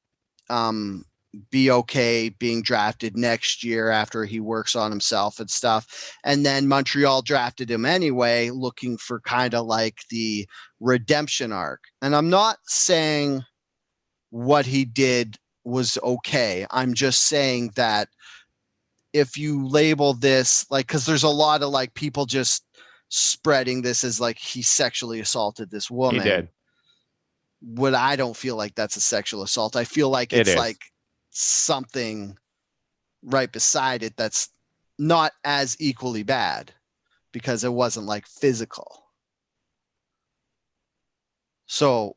be okay being drafted next year after he works on himself and stuff. And then Montreal drafted him anyway, looking for kind of like the redemption arc. And I'm not saying what he did was okay. I'm just saying that if you label this like, because there's a lot of like people just spreading this as like he sexually assaulted this woman. He did. What I don't feel like that's a sexual assault. I feel like it's like something right beside it that's not as equally bad because it wasn't like physical. So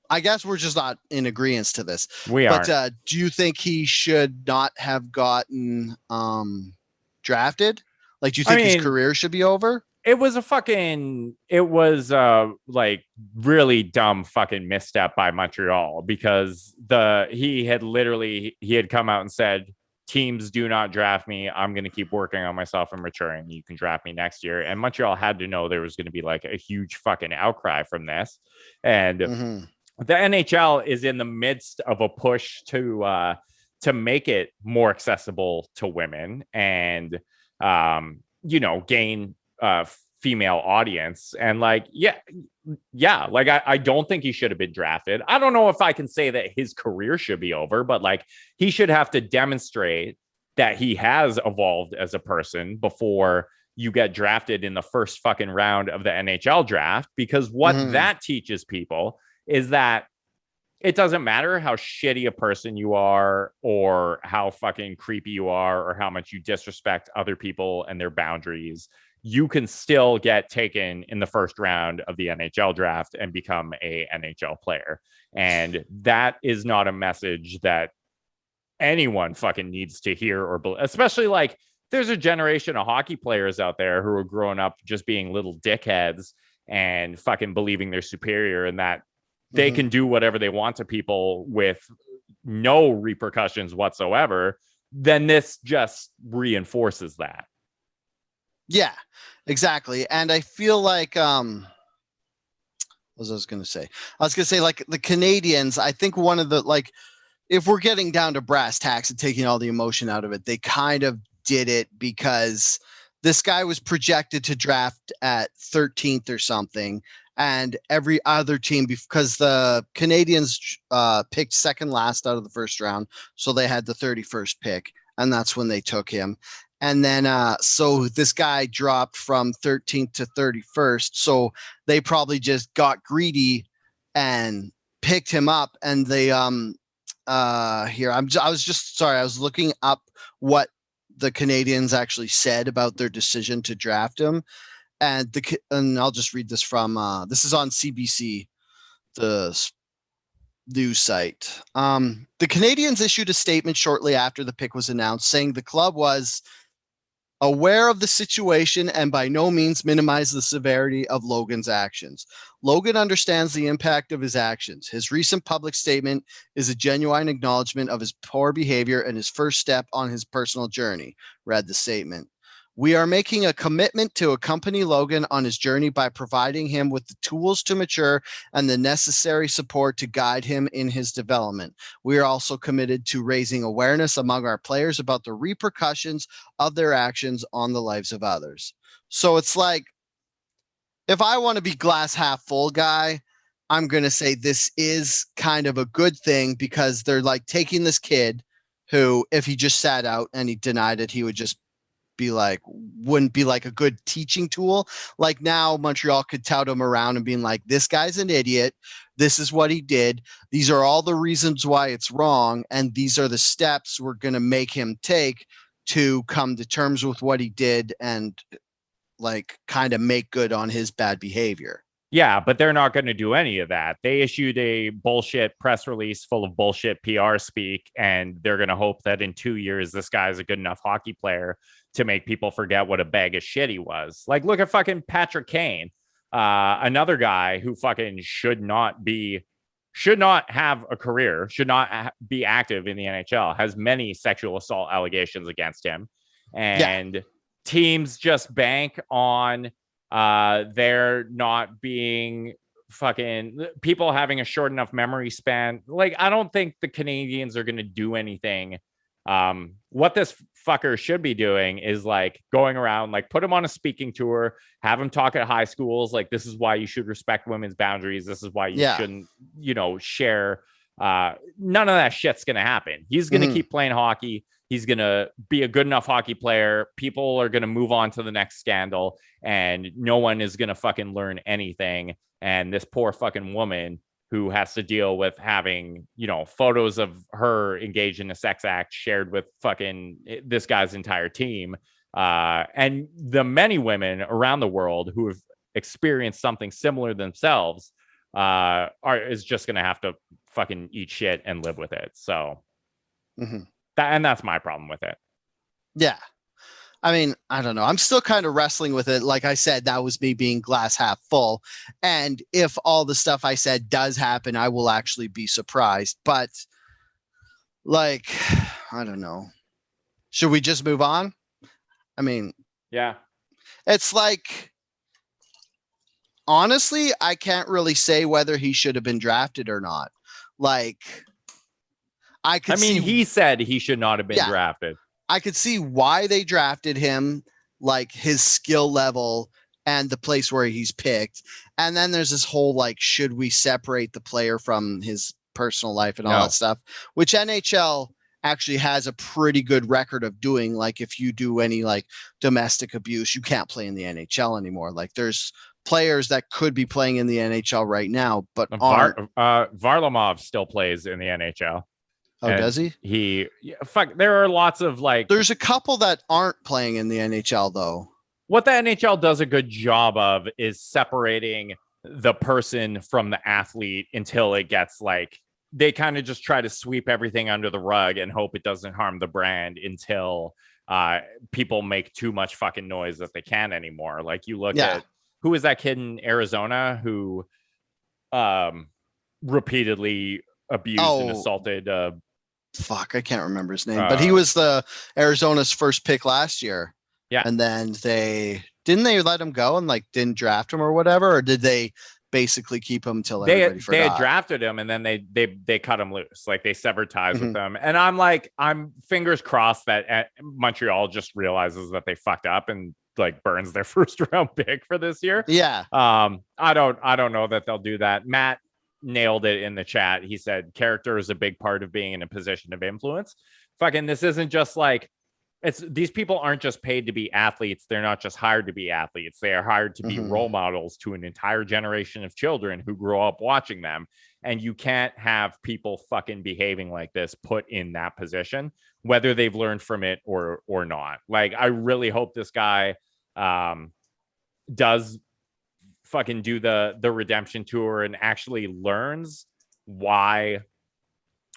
I guess we're just not in agreement to this. But do you think he should not have gotten drafted? Like, do you think his career should be over? It was like really dumb fucking misstep by Montreal, because he had come out and said, teams do not draft me. I'm going to keep working on myself and maturing. You can draft me next year. And Montreal had to know there was going to be like a huge fucking outcry from this. And the NHL is in the midst of a push to make it more accessible to women and, gain female audience. And like, like I don't think he should have been drafted. I don't know if I can say that his career should be over, but like he should have to demonstrate that he has evolved as a person before you get drafted in the first fucking round of the NHL draft. Because what that teaches people is that it doesn't matter how shitty a person you are or how fucking creepy you are or how much you disrespect other people and their boundaries. You can still get taken in the first round of the NHL draft and become a NHL player. And that is not a message that anyone fucking needs to hear or especially like there's a generation of hockey players out there who are growing up just being little dickheads and fucking believing they're superior and that they can do whatever they want to people with no repercussions whatsoever. Then this just reinforces that. Yeah, exactly. And I feel like, what was I was going to say? I was going to say like the Canadiens, I think one of the, like, if we're getting down to brass tacks and taking all the emotion out of it, they kind of did it because this guy was projected to draft at 13th or something. And every other team, because the Canadiens picked second last out of the first round. So they had the 31st pick. And that's when they took him. And then so this guy dropped from 13th to 31st. So they probably just got greedy and picked him up. And they I was looking up what the Canadiens actually said about their decision to draft him. And I'll just read this from this is on CBC, the news site. The Canadiens issued a statement shortly after the pick was announced, saying the club was aware of the situation and by no means minimize the severity of Logan's actions. Logan understands the impact of his actions. His recent public statement is a genuine acknowledgement of his poor behavior and his first step on his personal journey, read the statement. We are making a commitment to accompany Logan on his journey by providing him with the tools to mature and the necessary support to guide him in his development. We are also committed to raising awareness among our players about the repercussions of their actions on the lives of others. So it's like, if I want to be glass half full guy, I'm going to say this is kind of a good thing because they're like taking this kid who, if he just sat out and he denied it, he would just be like, wouldn't be like a good teaching tool. Like now Montreal could tout him around and being like, this guy's an idiot. This is what he did. These are all the reasons why it's wrong. And these are the steps we're going to make him take to come to terms with what he did and like kind of make good on his bad behavior. Yeah, but they're not going to do any of that. They issued a bullshit press release full of bullshit PR speak, and they're going to hope that in 2 years, this guy's a good enough hockey player to make people forget what a bag of shit he was. Like, look at fucking Patrick Kane, another guy who fucking should not have a career, should not be active in the NHL, has many sexual assault allegations against him. And teams just bank on there not being fucking people having a short enough memory span. Like, I don't think the Canadiens are going to do anything. What this fucker should be doing is like going around, like put him on a speaking tour, have him talk at high schools. Like, this is why you should respect women's boundaries. This is why you shouldn't, share. None of that shit's going to happen. He's going to keep playing hockey. He's going to be a good enough hockey player. People are going to move on to the next scandal, and no one is going to fucking learn anything. And this poor fucking woman who has to deal with having, photos of her engaged in a sex act shared with fucking this guy's entire team. And the many women around the world who have experienced something similar themselves is just going to have to fucking eat shit and live with it. So that's my problem with it. Yeah. I mean, I don't know. I'm still kind of wrestling with it. Like I said, that was me being glass half full. And if all the stuff I said does happen, I will actually be surprised. But like, I don't know. Should we just move on? I mean, yeah. It's like, honestly, I can't really say whether he should have been drafted or not. Like, he said he should not have been drafted. I could see why they drafted him, like his skill level and the place where he's picked. And then there's this whole, like, should we separate the player from his personal life and all that stuff, which NHL actually has a pretty good record of doing. Like, if you do any like domestic abuse, you can't play in the NHL anymore. Like, there's players that could be playing in the NHL right now, but Varlamov still plays in the NHL. Oh, and does he? There are lots of like. There's a couple that aren't playing in the NHL though. What the NHL does a good job of is separating the person from the athlete until it gets like they kind of just try to sweep everything under the rug and hope it doesn't harm the brand until people make too much fucking noise that they can't anymore. Like, you look at who is that kid in Arizona who repeatedily abused and assaulted I can't remember his name, but he was the Arizona's first pick last year. Yeah. And then they let him go and like didn't draft him or whatever, or did they basically keep him till everybody forgot? They had drafted him and then they cut him loose. Like, they severed ties with him. And I'm fingers crossed that Montreal just realizes that they fucked up and like burns their first round pick for this year. Yeah. I don't know that they'll do that. Matt nailed it in the chat. He said character is a big part of being in a position of influence. Fucking, this isn't just like, these people aren't just paid to be athletes. They're not just hired to be athletes. They are hired to be role models to an entire generation of children who grow up watching them. And you can't have people fucking behaving like this put in that position, whether they've learned from it or not. Like, I really hope this guy does fucking do the redemption tour and actually learns why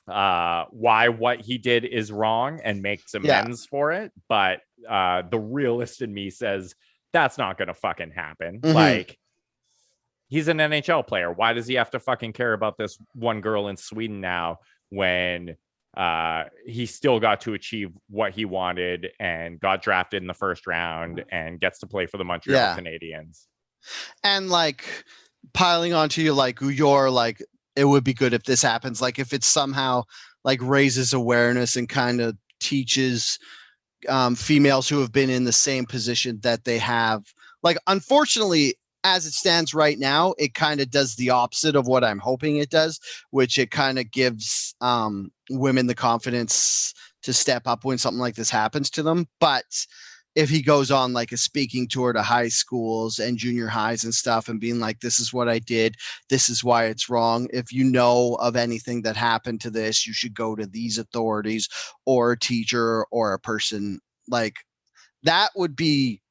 what he did is wrong and makes amends for it. But the realist in me says that's not going to fucking happen. Mhm. Like, he's an NHL player. Why does he have to fucking care about this one girl in Sweden now when he still got to achieve what he wanted and got drafted in the first round and gets to play for the Montreal Canadiens? And like piling onto you, like you're like, it would be good if this happens. Like if it somehow like raises awareness and kind of teaches females who have been in the same position that they have. Like, unfortunately, as it stands right now, it kind of does the opposite of what I'm hoping it does, which it kind of gives women the confidence to step up when something like this happens to them. But if he goes on like a speaking tour to high schools and junior highs and stuff and being like, this is what I did, this is why it's wrong. If you know of anything that happened to this, you should go to these authorities or a teacher or a person. Like, that would be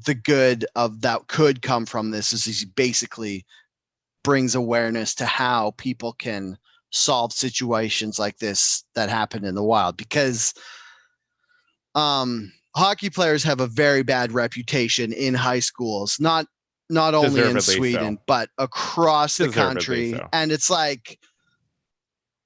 the good of that could come from this, is he basically brings awareness to how people can solve situations like this that happen in the wild. Because hockey players have a very bad reputation in high schools, not only in Sweden, but across the country. And it's like,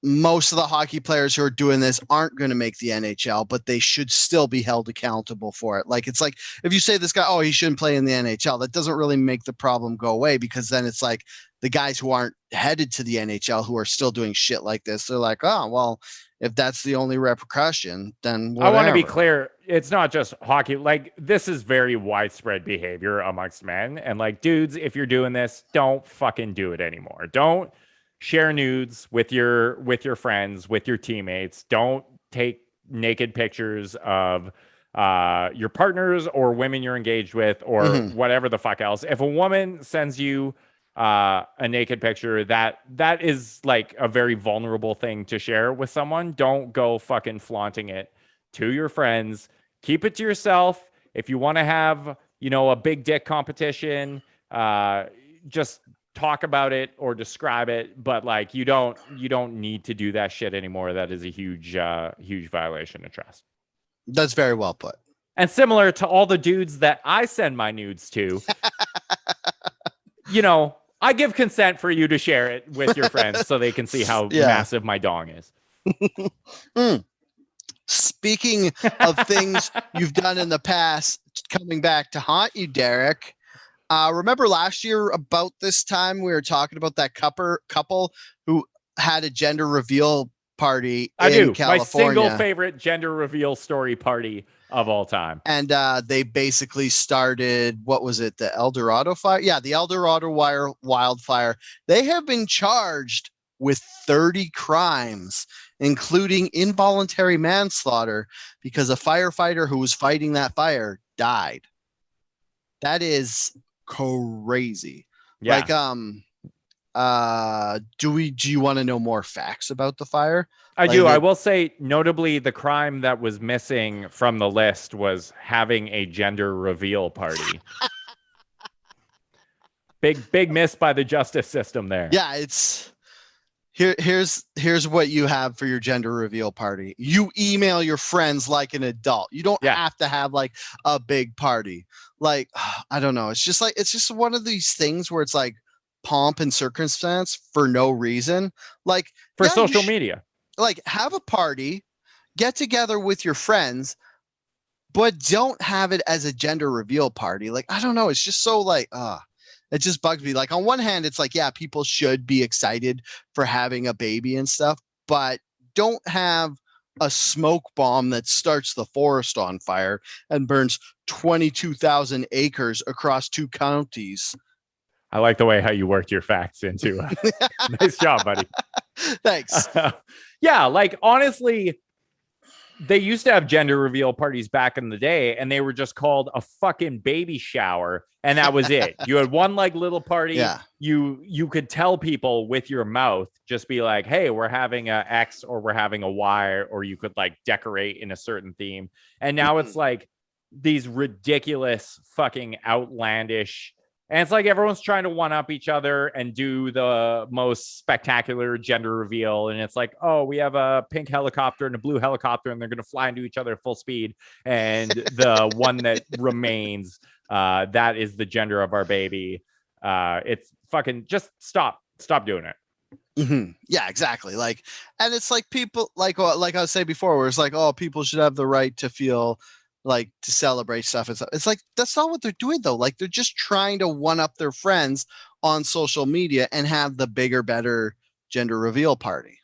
most of the hockey players who are doing this aren't going to make the NHL, but they should still be held accountable for it. Like, it's like, if you say this guy, oh, he shouldn't play in the NHL, that doesn't really make the problem go away, because then it's like the guys who aren't headed to the NHL who are still doing shit like this, they're like, oh, well, if that's the only repercussion, then whatever. I want to be clear. It's not just hockey. Like, this is very widespread behavior amongst men. And like, dudes, if you're doing this, don't fucking do it anymore. Don't share nudes with your friends, with your teammates. Don't take naked pictures of your partners or women you're engaged with or whatever the fuck else. If a woman sends you a naked picture, that is like a very vulnerable thing to share with someone. Don't go fucking flaunting it to your friends. Keep it to yourself. If you want to have, a big dick competition, just talk about it or describe it, but like, you don't need to do that shit anymore. That is a huge violation of trust. That's very well put. And similar to all the dudes that I send my nudes to, I give consent for you to share it with your friends so they can see how massive my dong is. Speaking of things you've done in the past, coming back to haunt you, Derek, remember last year about this time we were talking about that couple who had a gender reveal party in California. My single favorite gender reveal story party of all time. And they basically started, what was it, the El Dorado fire? Yeah, the El Dorado wildfire. They have been charged with 30 crimes, including involuntary manslaughter, because a firefighter who was fighting that fire died. That is crazy. Yeah. Like, do you want to know more facts about the fire? I do. I will say, notably, the crime that was missing from the list was having a gender reveal party. Big miss by the justice system there. Yeah, it's here's what you have for your gender reveal party. You email your friends like an adult. You don't have to have like a big party. Like, I don't know. It's just one of these things where it's like pomp and circumstance for no reason. Like, for social media. Like, have a party, get together with your friends, but don't have it as a gender reveal party. Like, I don't know. It's just so like, it just bugs me. Like, on one hand, it's like, yeah, people should be excited for having a baby and stuff, but don't have a smoke bomb that starts the forest on fire and burns 22,000 acres across 2 counties. I like the way how you worked your facts into. Nice job, buddy. Thanks. Yeah, like, honestly, they used to have gender reveal parties back in the day, and they were just called a fucking baby shower, and that was it. You had one like little party. Yeah. You could tell people with your mouth, just be like, hey, we're having a X or we're having a Y, or you could like decorate in a certain theme. And now it's like these ridiculous fucking outlandish And it's like everyone's trying to one up each other and do the most spectacular gender reveal. And it's like, oh, we have a pink helicopter and a blue helicopter, and they're going to fly into each other at full speed. And the one that remains, that is the gender of our baby. It's fucking just stop doing it. Mm-hmm. Yeah, exactly. Like, and it's like people like I was saying before, where it's like, oh, people should have the right to feel like to celebrate stuff and stuff. It's like that's not what they're doing though. Like they're just trying to one up their friends on social media and have the bigger, better gender reveal party.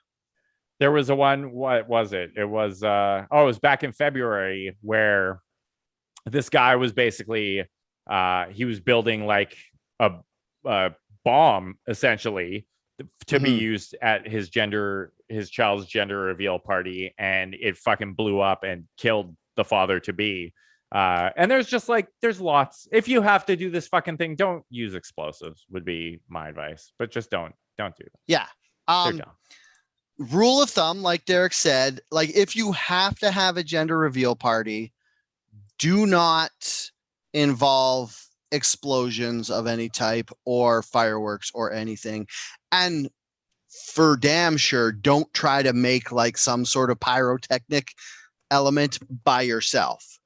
There was a one. What was it? It was it was back in February where this guy was basically he was building like a bomb essentially to be used at his child's gender reveal party, and it fucking blew up and killed the father to be. And there's just like there's lots. If you have to do this fucking thing, don't use explosives would be my advice, but just don't do that. Yeah. Rule of thumb, like Derek said, like if you have to have a gender reveal party, do not involve explosions of any type or fireworks or anything. And for damn sure, don't try to make like some sort of pyrotechnic element by yourself,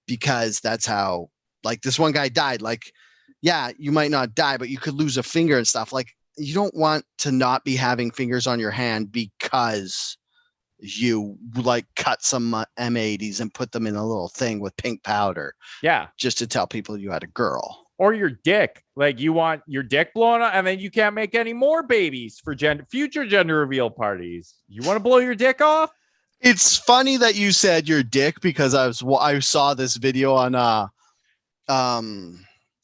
because that's how like this one guy died. Like, yeah, you might not die, but you could lose a finger and stuff. Like, you don't want to not be having fingers on your hand because you like cut some M80s and put them in a little thing with pink powder. Yeah. Just to tell people you had a girl. Or your dick. Like you want your dick blown up and then you can't make any more babies for future gender reveal parties. You want to blow your dick off? It's funny that you said your dick because I saw this video on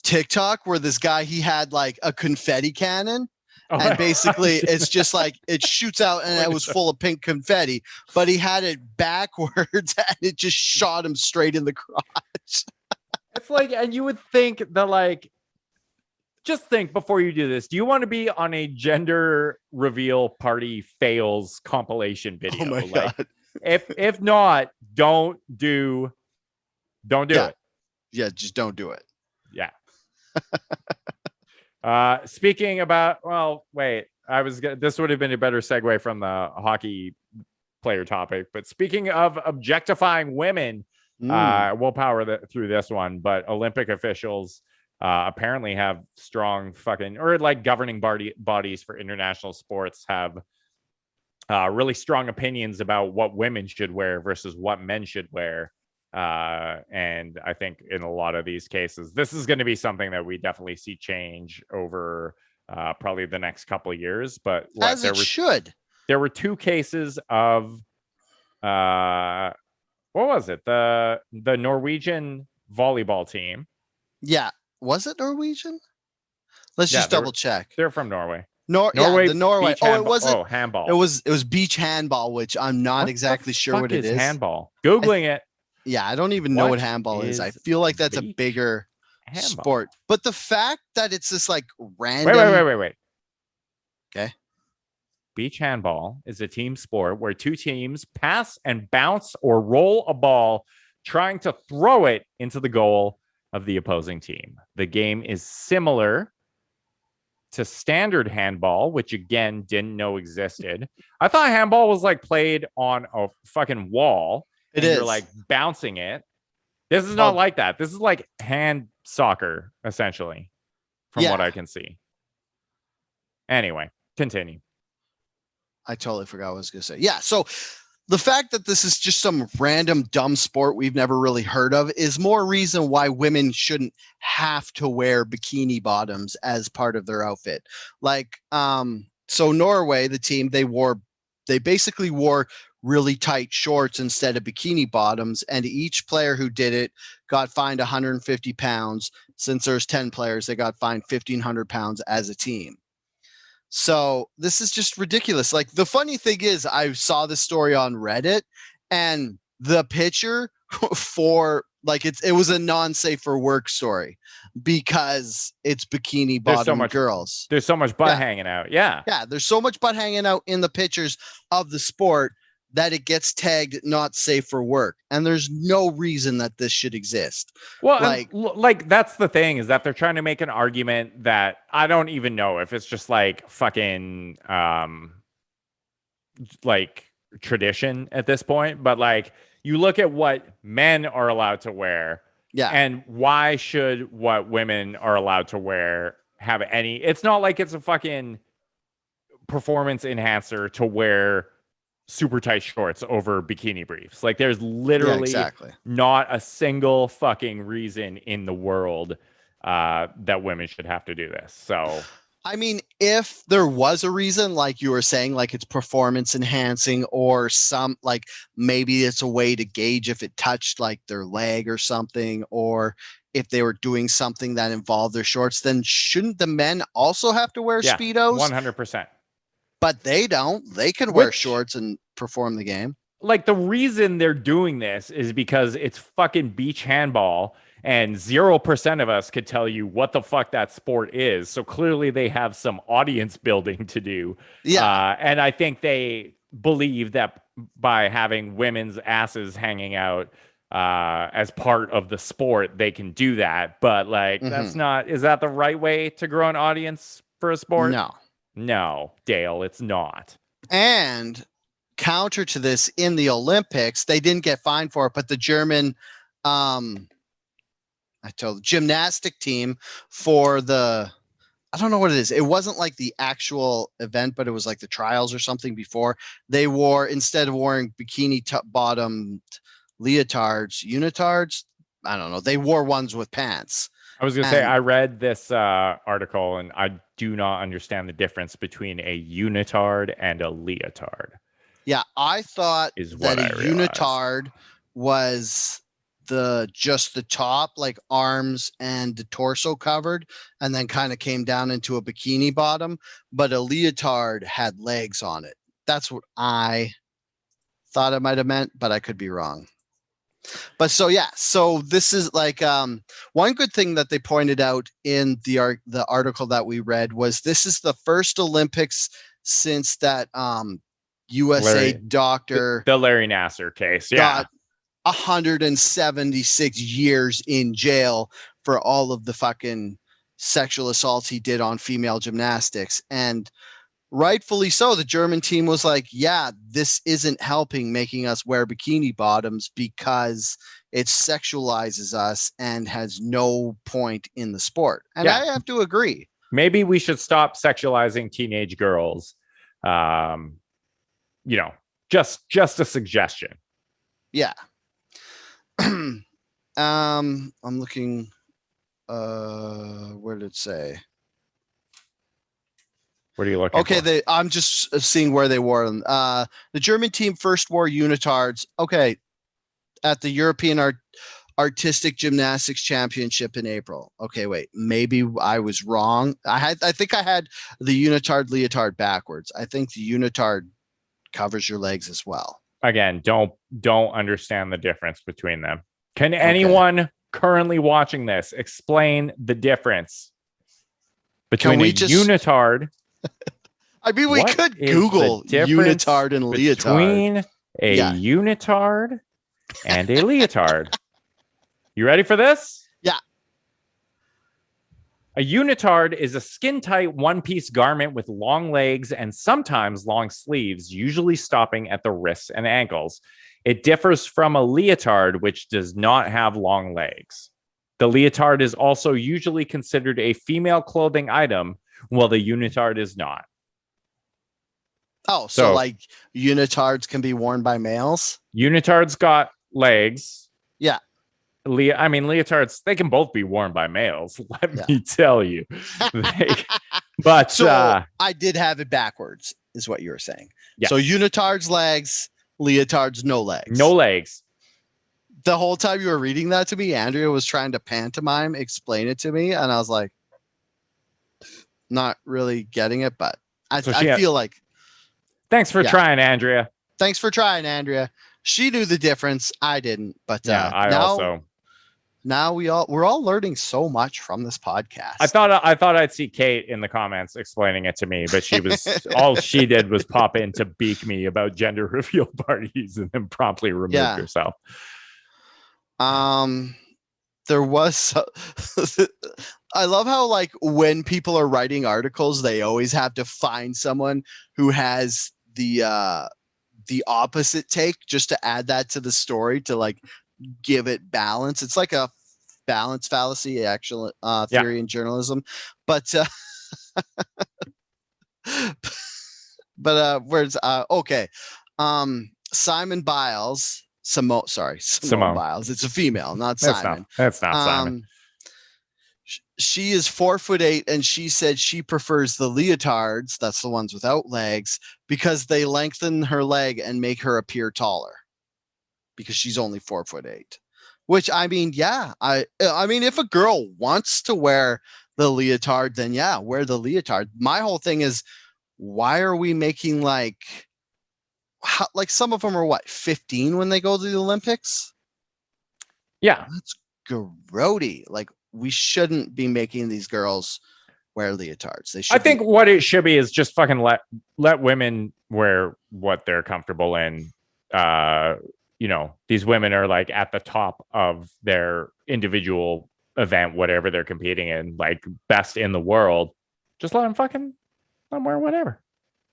TikTok where this guy, he had like a confetti cannon. And basically it's just like it shoots out and it was full of pink confetti, but he had it backwards and it just shot him straight in the crotch. It's like, and you would think that like, just think before you do this. Do you want to be on a gender reveal party fails compilation video? Oh my like, God. If not, don't do it. Yeah, just don't do it. Yeah. Speaking about, well, wait, this would have been a better segue from the hockey player topic, but speaking of objectifying women, we'll power through this one, but Olympic officials apparently have strong or like governing bodies for international sports have really strong opinions about what women should wear versus what men should wear. And I think in a lot of these cases, this is going to be something that we definitely see change over probably the next couple of years. But there were two cases of what was it? The Norwegian volleyball team. Yeah, was it Norwegian? Let's just double check. They're from Norway. Norway. It wasn't handball. It was beach handball, which I'm not exactly sure what it is. Handball. Googling it. Yeah, I don't even know what handball is. I feel like that's a bigger sport. But the fact that it's this like random. Wait. Okay. Beach handball is a team sport where two teams pass and bounce or roll a ball, trying to throw it into the goal of the opposing team. The game is similar to standard handball, which again didn't know existed. I thought handball was like played on a fucking wall. You're like bouncing it. This is not like that. This is like hand soccer, essentially, from what I can see. Anyway, continue. I totally forgot what I was going to say. Yeah, so the fact that this is just some random dumb sport we've never really heard of is more reason why women shouldn't have to wear bikini bottoms as part of their outfit. Like, so Norway, the team, they basically wore really tight shorts instead of bikini bottoms, and each player who did it got fined 150 pounds. Since there's 10 players, they got fined 1,500 pounds as a team. So this is just ridiculous. Like, the funny thing is, I saw this story on Reddit, and the picture for like it was a non-safe for work story because it's bikini bottom girls. There's so much butt hanging out. Yeah. Yeah. There's so much butt hanging out in the pictures of the sport that it gets tagged not safe for work. And there's no reason that this should exist. Well, like that's the thing, is that they're trying to make an argument that I don't even know if it's just like fucking like tradition at this point, but like you look at what men are allowed to wear, and why should what women are allowed to wear have any? It's not like it's a fucking performance enhancer to wear super tight shorts over bikini briefs. Like there's literally not a single fucking reason in the world that women should have to do this. So I mean, if there was a reason, like you were saying, like it's performance enhancing, or some like maybe it's a way to gauge if it touched like their leg or something, or if they were doing something that involved their shorts, then shouldn't the men also have to wear Speedos? 100%. But they don't. They can wear shorts and perform the game. Like the reason they're doing this is because it's fucking beach handball, and 0% of us could tell you what the fuck that sport is. So clearly they have some audience building to do. Yeah. And I think they believe that by having women's asses hanging out as part of the sport, they can do that. But like, that's not, is that the right way to grow an audience for a sport? No, Dale, it's not. And counter to this, in the Olympics, they didn't get fined for it, but the German gymnastic team for the, I don't know what it is. It wasn't like the actual event, but it was like the trials or something before. They wore, instead of wearing bikini bottom leotards, unitards, I don't know. They wore ones with pants. I was going to say, I read this article and I do not understand the difference between a unitard and a leotard. Yeah, I thought that a unitard was just the top, like arms and the torso covered, and then kind of came down into a bikini bottom, but a leotard had legs on it. That's what I thought it might have meant, but I could be wrong. But so this is like one good thing that they pointed out in the article that we read was this is the first Olympics since that USA doctor, the Larry Nassar case, got 176 years in jail for all of the fucking sexual assaults he did on female gymnastics. And rightfully so, the German team was like, yeah, this isn't helping making us wear bikini bottoms because it sexualizes us and has no point in the sport. And I have to agree. Maybe we should stop sexualizing teenage girls. Just a suggestion. Yeah. I'm looking, where did it say? What are you looking for? I'm just seeing where they wore them. The German team first wore unitards. Okay. At the European Artistic Gymnastics Championship in April. Okay, wait. Maybe I was wrong. I think I had the unitard leotard backwards. I think the unitard covers your legs as well. Again, don't understand the difference between them. Can anyone currently watching this explain the difference between a unitard? I mean, we could Google unitard and leotard. Between a unitard and a leotard. You ready for this? Yeah. A unitard is a skin-tight one-piece garment with long legs and sometimes long sleeves, usually stopping at the wrists and ankles. It differs from a leotard, which does not have long legs. The leotard is also usually considered a female clothing item, while the unitard is not. Oh, so like unitards can be worn by males? Unitards got legs. Yeah. Leotards, they can both be worn by males. Let me tell you. But so I did have it backwards, is what you were saying. Yes. So unitards legs, leotards no legs. No legs. The whole time you were reading that to me, Andrea was trying to pantomime explain it to me, and I was like, not really getting it, but I feel like. Thanks for trying, Andrea. Thanks for trying, Andrea. She knew the difference. I didn't, but I also. Now we're all learning so much from this podcast. I thought I'd see Kate in the comments explaining it to me, but she was all she did was pop in to beak me about gender reveal parties and then promptly removed herself. There was I love how like when people are writing articles, they always have to find someone who has the opposite take just to add that to the story to like give it balance. It's like a balance fallacy, actual theory in journalism, but where's okay. Simone Biles. Simone Biles. It's a female, not Simon. That's not Simon. She is 4'8", and she said she prefers the leotards, that's the ones without legs, because they lengthen her leg and make her appear taller. Because she's only 4'8". Which I mean, yeah. I mean, if a girl wants to wear the leotard, then yeah, wear the leotard. My whole thing is, why are we making like some of them are what, 15 when they go to the Olympics? Yeah. That's grody. Like, we shouldn't be making these girls wear leotards. They should. I think what it should be is just fucking let women wear what they're comfortable in. These women are like at the top of their individual event, whatever they're competing in, like best in the world. Just let them wear whatever.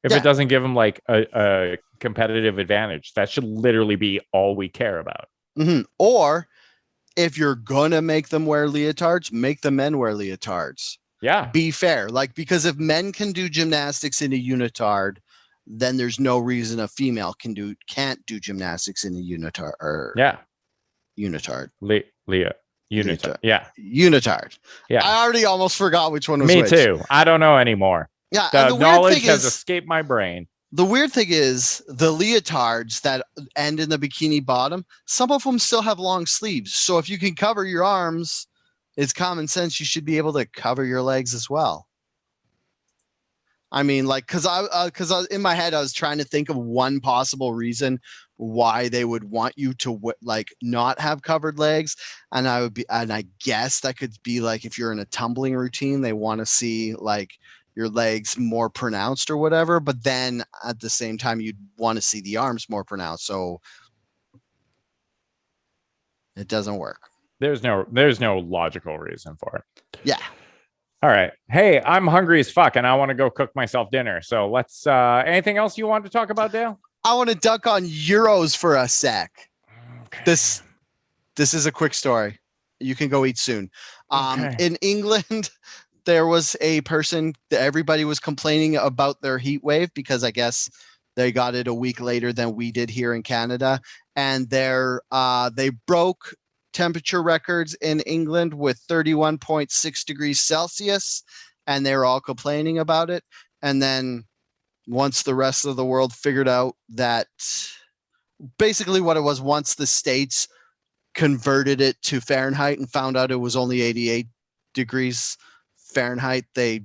If it doesn't give them like a competitive advantage, that should literally be all we care about. Mm-hmm. Or if you're gonna make them wear leotards, make the men wear leotards. Yeah. Be fair. Like, because if men can do gymnastics in a unitard, then there's no reason a female can't do gymnastics in a unitard. Unitard. Unitard. Yeah. Unitard. Yeah. I already almost forgot which one was Me which. too. I don't know anymore. Yeah. The knowledge has escaped my brain. The weird thing is the leotards that end in the bikini bottom, some of them still have long sleeves. So if you can cover your arms, it's common sense. You should be able to cover your legs as well. I mean, like, because in my head, I was trying to think of one possible reason why they would want you to not have covered legs. And I guess that could be like, if you're in a tumbling routine, they want to see like your legs more pronounced or whatever, but then at the same time you'd want to see the arms more pronounced, so it doesn't work. There's no logical reason for it. Yeah. All right. Hey, I'm hungry as fuck and I want to go cook myself dinner. So let's anything else you want to talk about, Dale? I want to dunk on Euros for a sec. Okay. This is a quick story. You can go eat soon. Okay. In England, there was a person that everybody was complaining about their heat wave because I guess they got it a week later than we did here in Canada. And they broke temperature records in England with 31.6 degrees Celsius. And they were all complaining about it. And then once the rest of the world figured out that basically what it was, once the States converted it to Fahrenheit and found out it was only 88 degrees Fahrenheit, they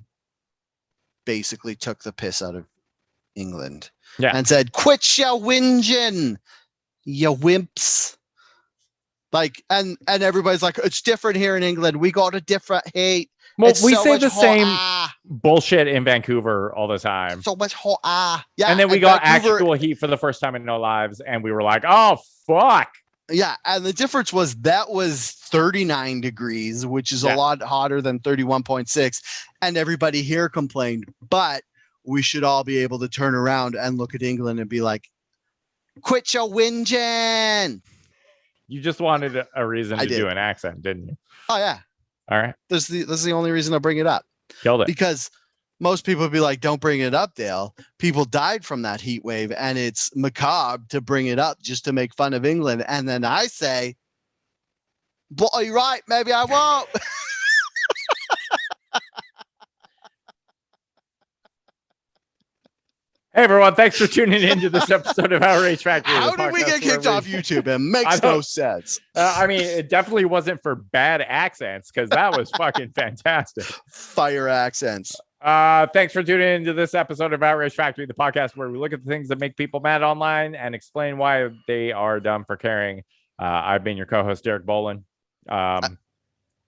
basically took the piss out of England and said, quit your whinging, you wimps. Like, and everybody's like, it's different here in England. We got a different heat. Well, we say the same bullshit in Vancouver all the time. So much hot. Yeah. And then we got actual heat for the first time in our lives. And we were like, oh, fuck. Yeah, and the difference was that was 39 degrees, which is a lot hotter than 31.6. And everybody here complained, but we should all be able to turn around and look at England and be like, quit your whinging. You just wanted a reason to do an accent, didn't you? Oh, yeah. All right. This is the only reason I bring it up. Killed it. Because most people would be like, don't bring it up, Dale. People died from that heat wave, and it's macabre to bring it up just to make fun of England. And then I say, but are you right? Maybe I won't. Hey, everyone. Thanks for tuning into this episode of Outraged Factory. How did we get kicked off YouTube? It makes no sense. I mean, it definitely wasn't for bad accents because that was fucking fantastic. Fire accents. Thanks for tuning into this episode of Outrage Factory, the podcast where we look at the things that make people mad online and explain why they are dumb for caring. I've been your co-host, Derek Bolin. I'm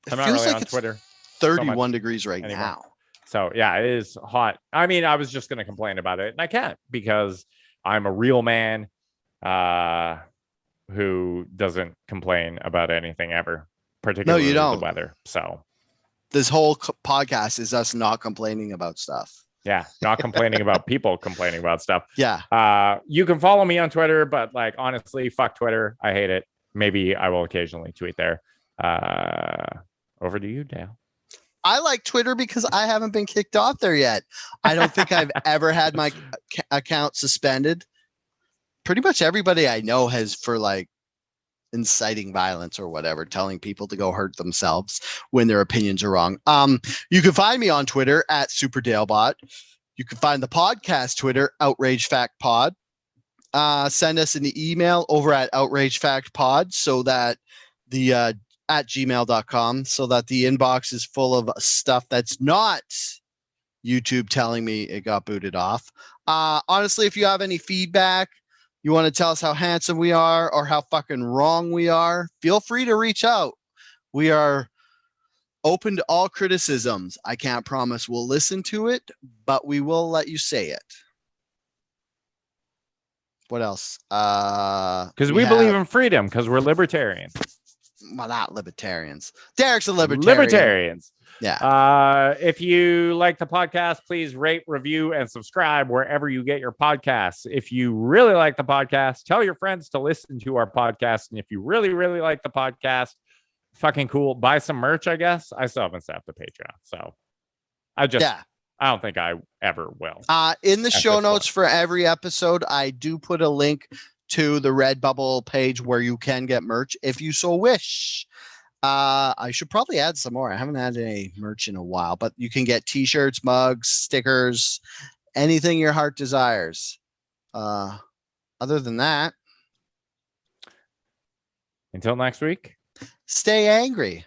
not feels really like on it's Twitter 31 degrees right anymore. now. So yeah, it is hot. I mean, I was just going to complain about it, and I can't because I'm a real man who doesn't complain about anything ever, particularly the weather. So this whole podcast is us not complaining about stuff. Yeah, not complaining about people complaining about stuff. Yeah. You can follow me on Twitter, but like honestly, fuck Twitter. I hate it. Maybe I will occasionally tweet there. Over to you, Dale. I like Twitter because I haven't been kicked off there yet. I don't think I've ever had my account suspended. Pretty much everybody I know has, for like inciting violence or whatever, telling people to go hurt themselves when their opinions are wrong. You can find me on Twitter at SuperDaleBot. You can find the podcast Twitter, Outraged Fact Pod. Send us an email over at outragedfactpod so that the at gmail.com so that the inbox is full of stuff that's not YouTube telling me it got booted off. Honestly, if you have any feedback, you want to tell us how handsome we are or how fucking wrong we are, feel free to reach out. We are open to all criticisms. I can't promise we'll listen to it, but we will let you say it. What else? Because we believe in freedom, because we're libertarians. Well, not libertarians. Derek's a libertarian. Libertarians. Yeah. If you like the podcast, please rate, review, and subscribe wherever you get your podcasts. If you really like the podcast, tell your friends to listen to our podcast. And if you really, really like the podcast, fucking cool. Buy some merch, I guess. I still haven't set up the Patreon. So I don't think I ever will. In the show notes for every episode, I do put a link to the Redbubble page where you can get merch if you so wish. I should probably add some more. I haven't had any merch in a while, but you can get t-shirts, mugs, stickers, anything your heart desires. Other than that, until next week, stay angry.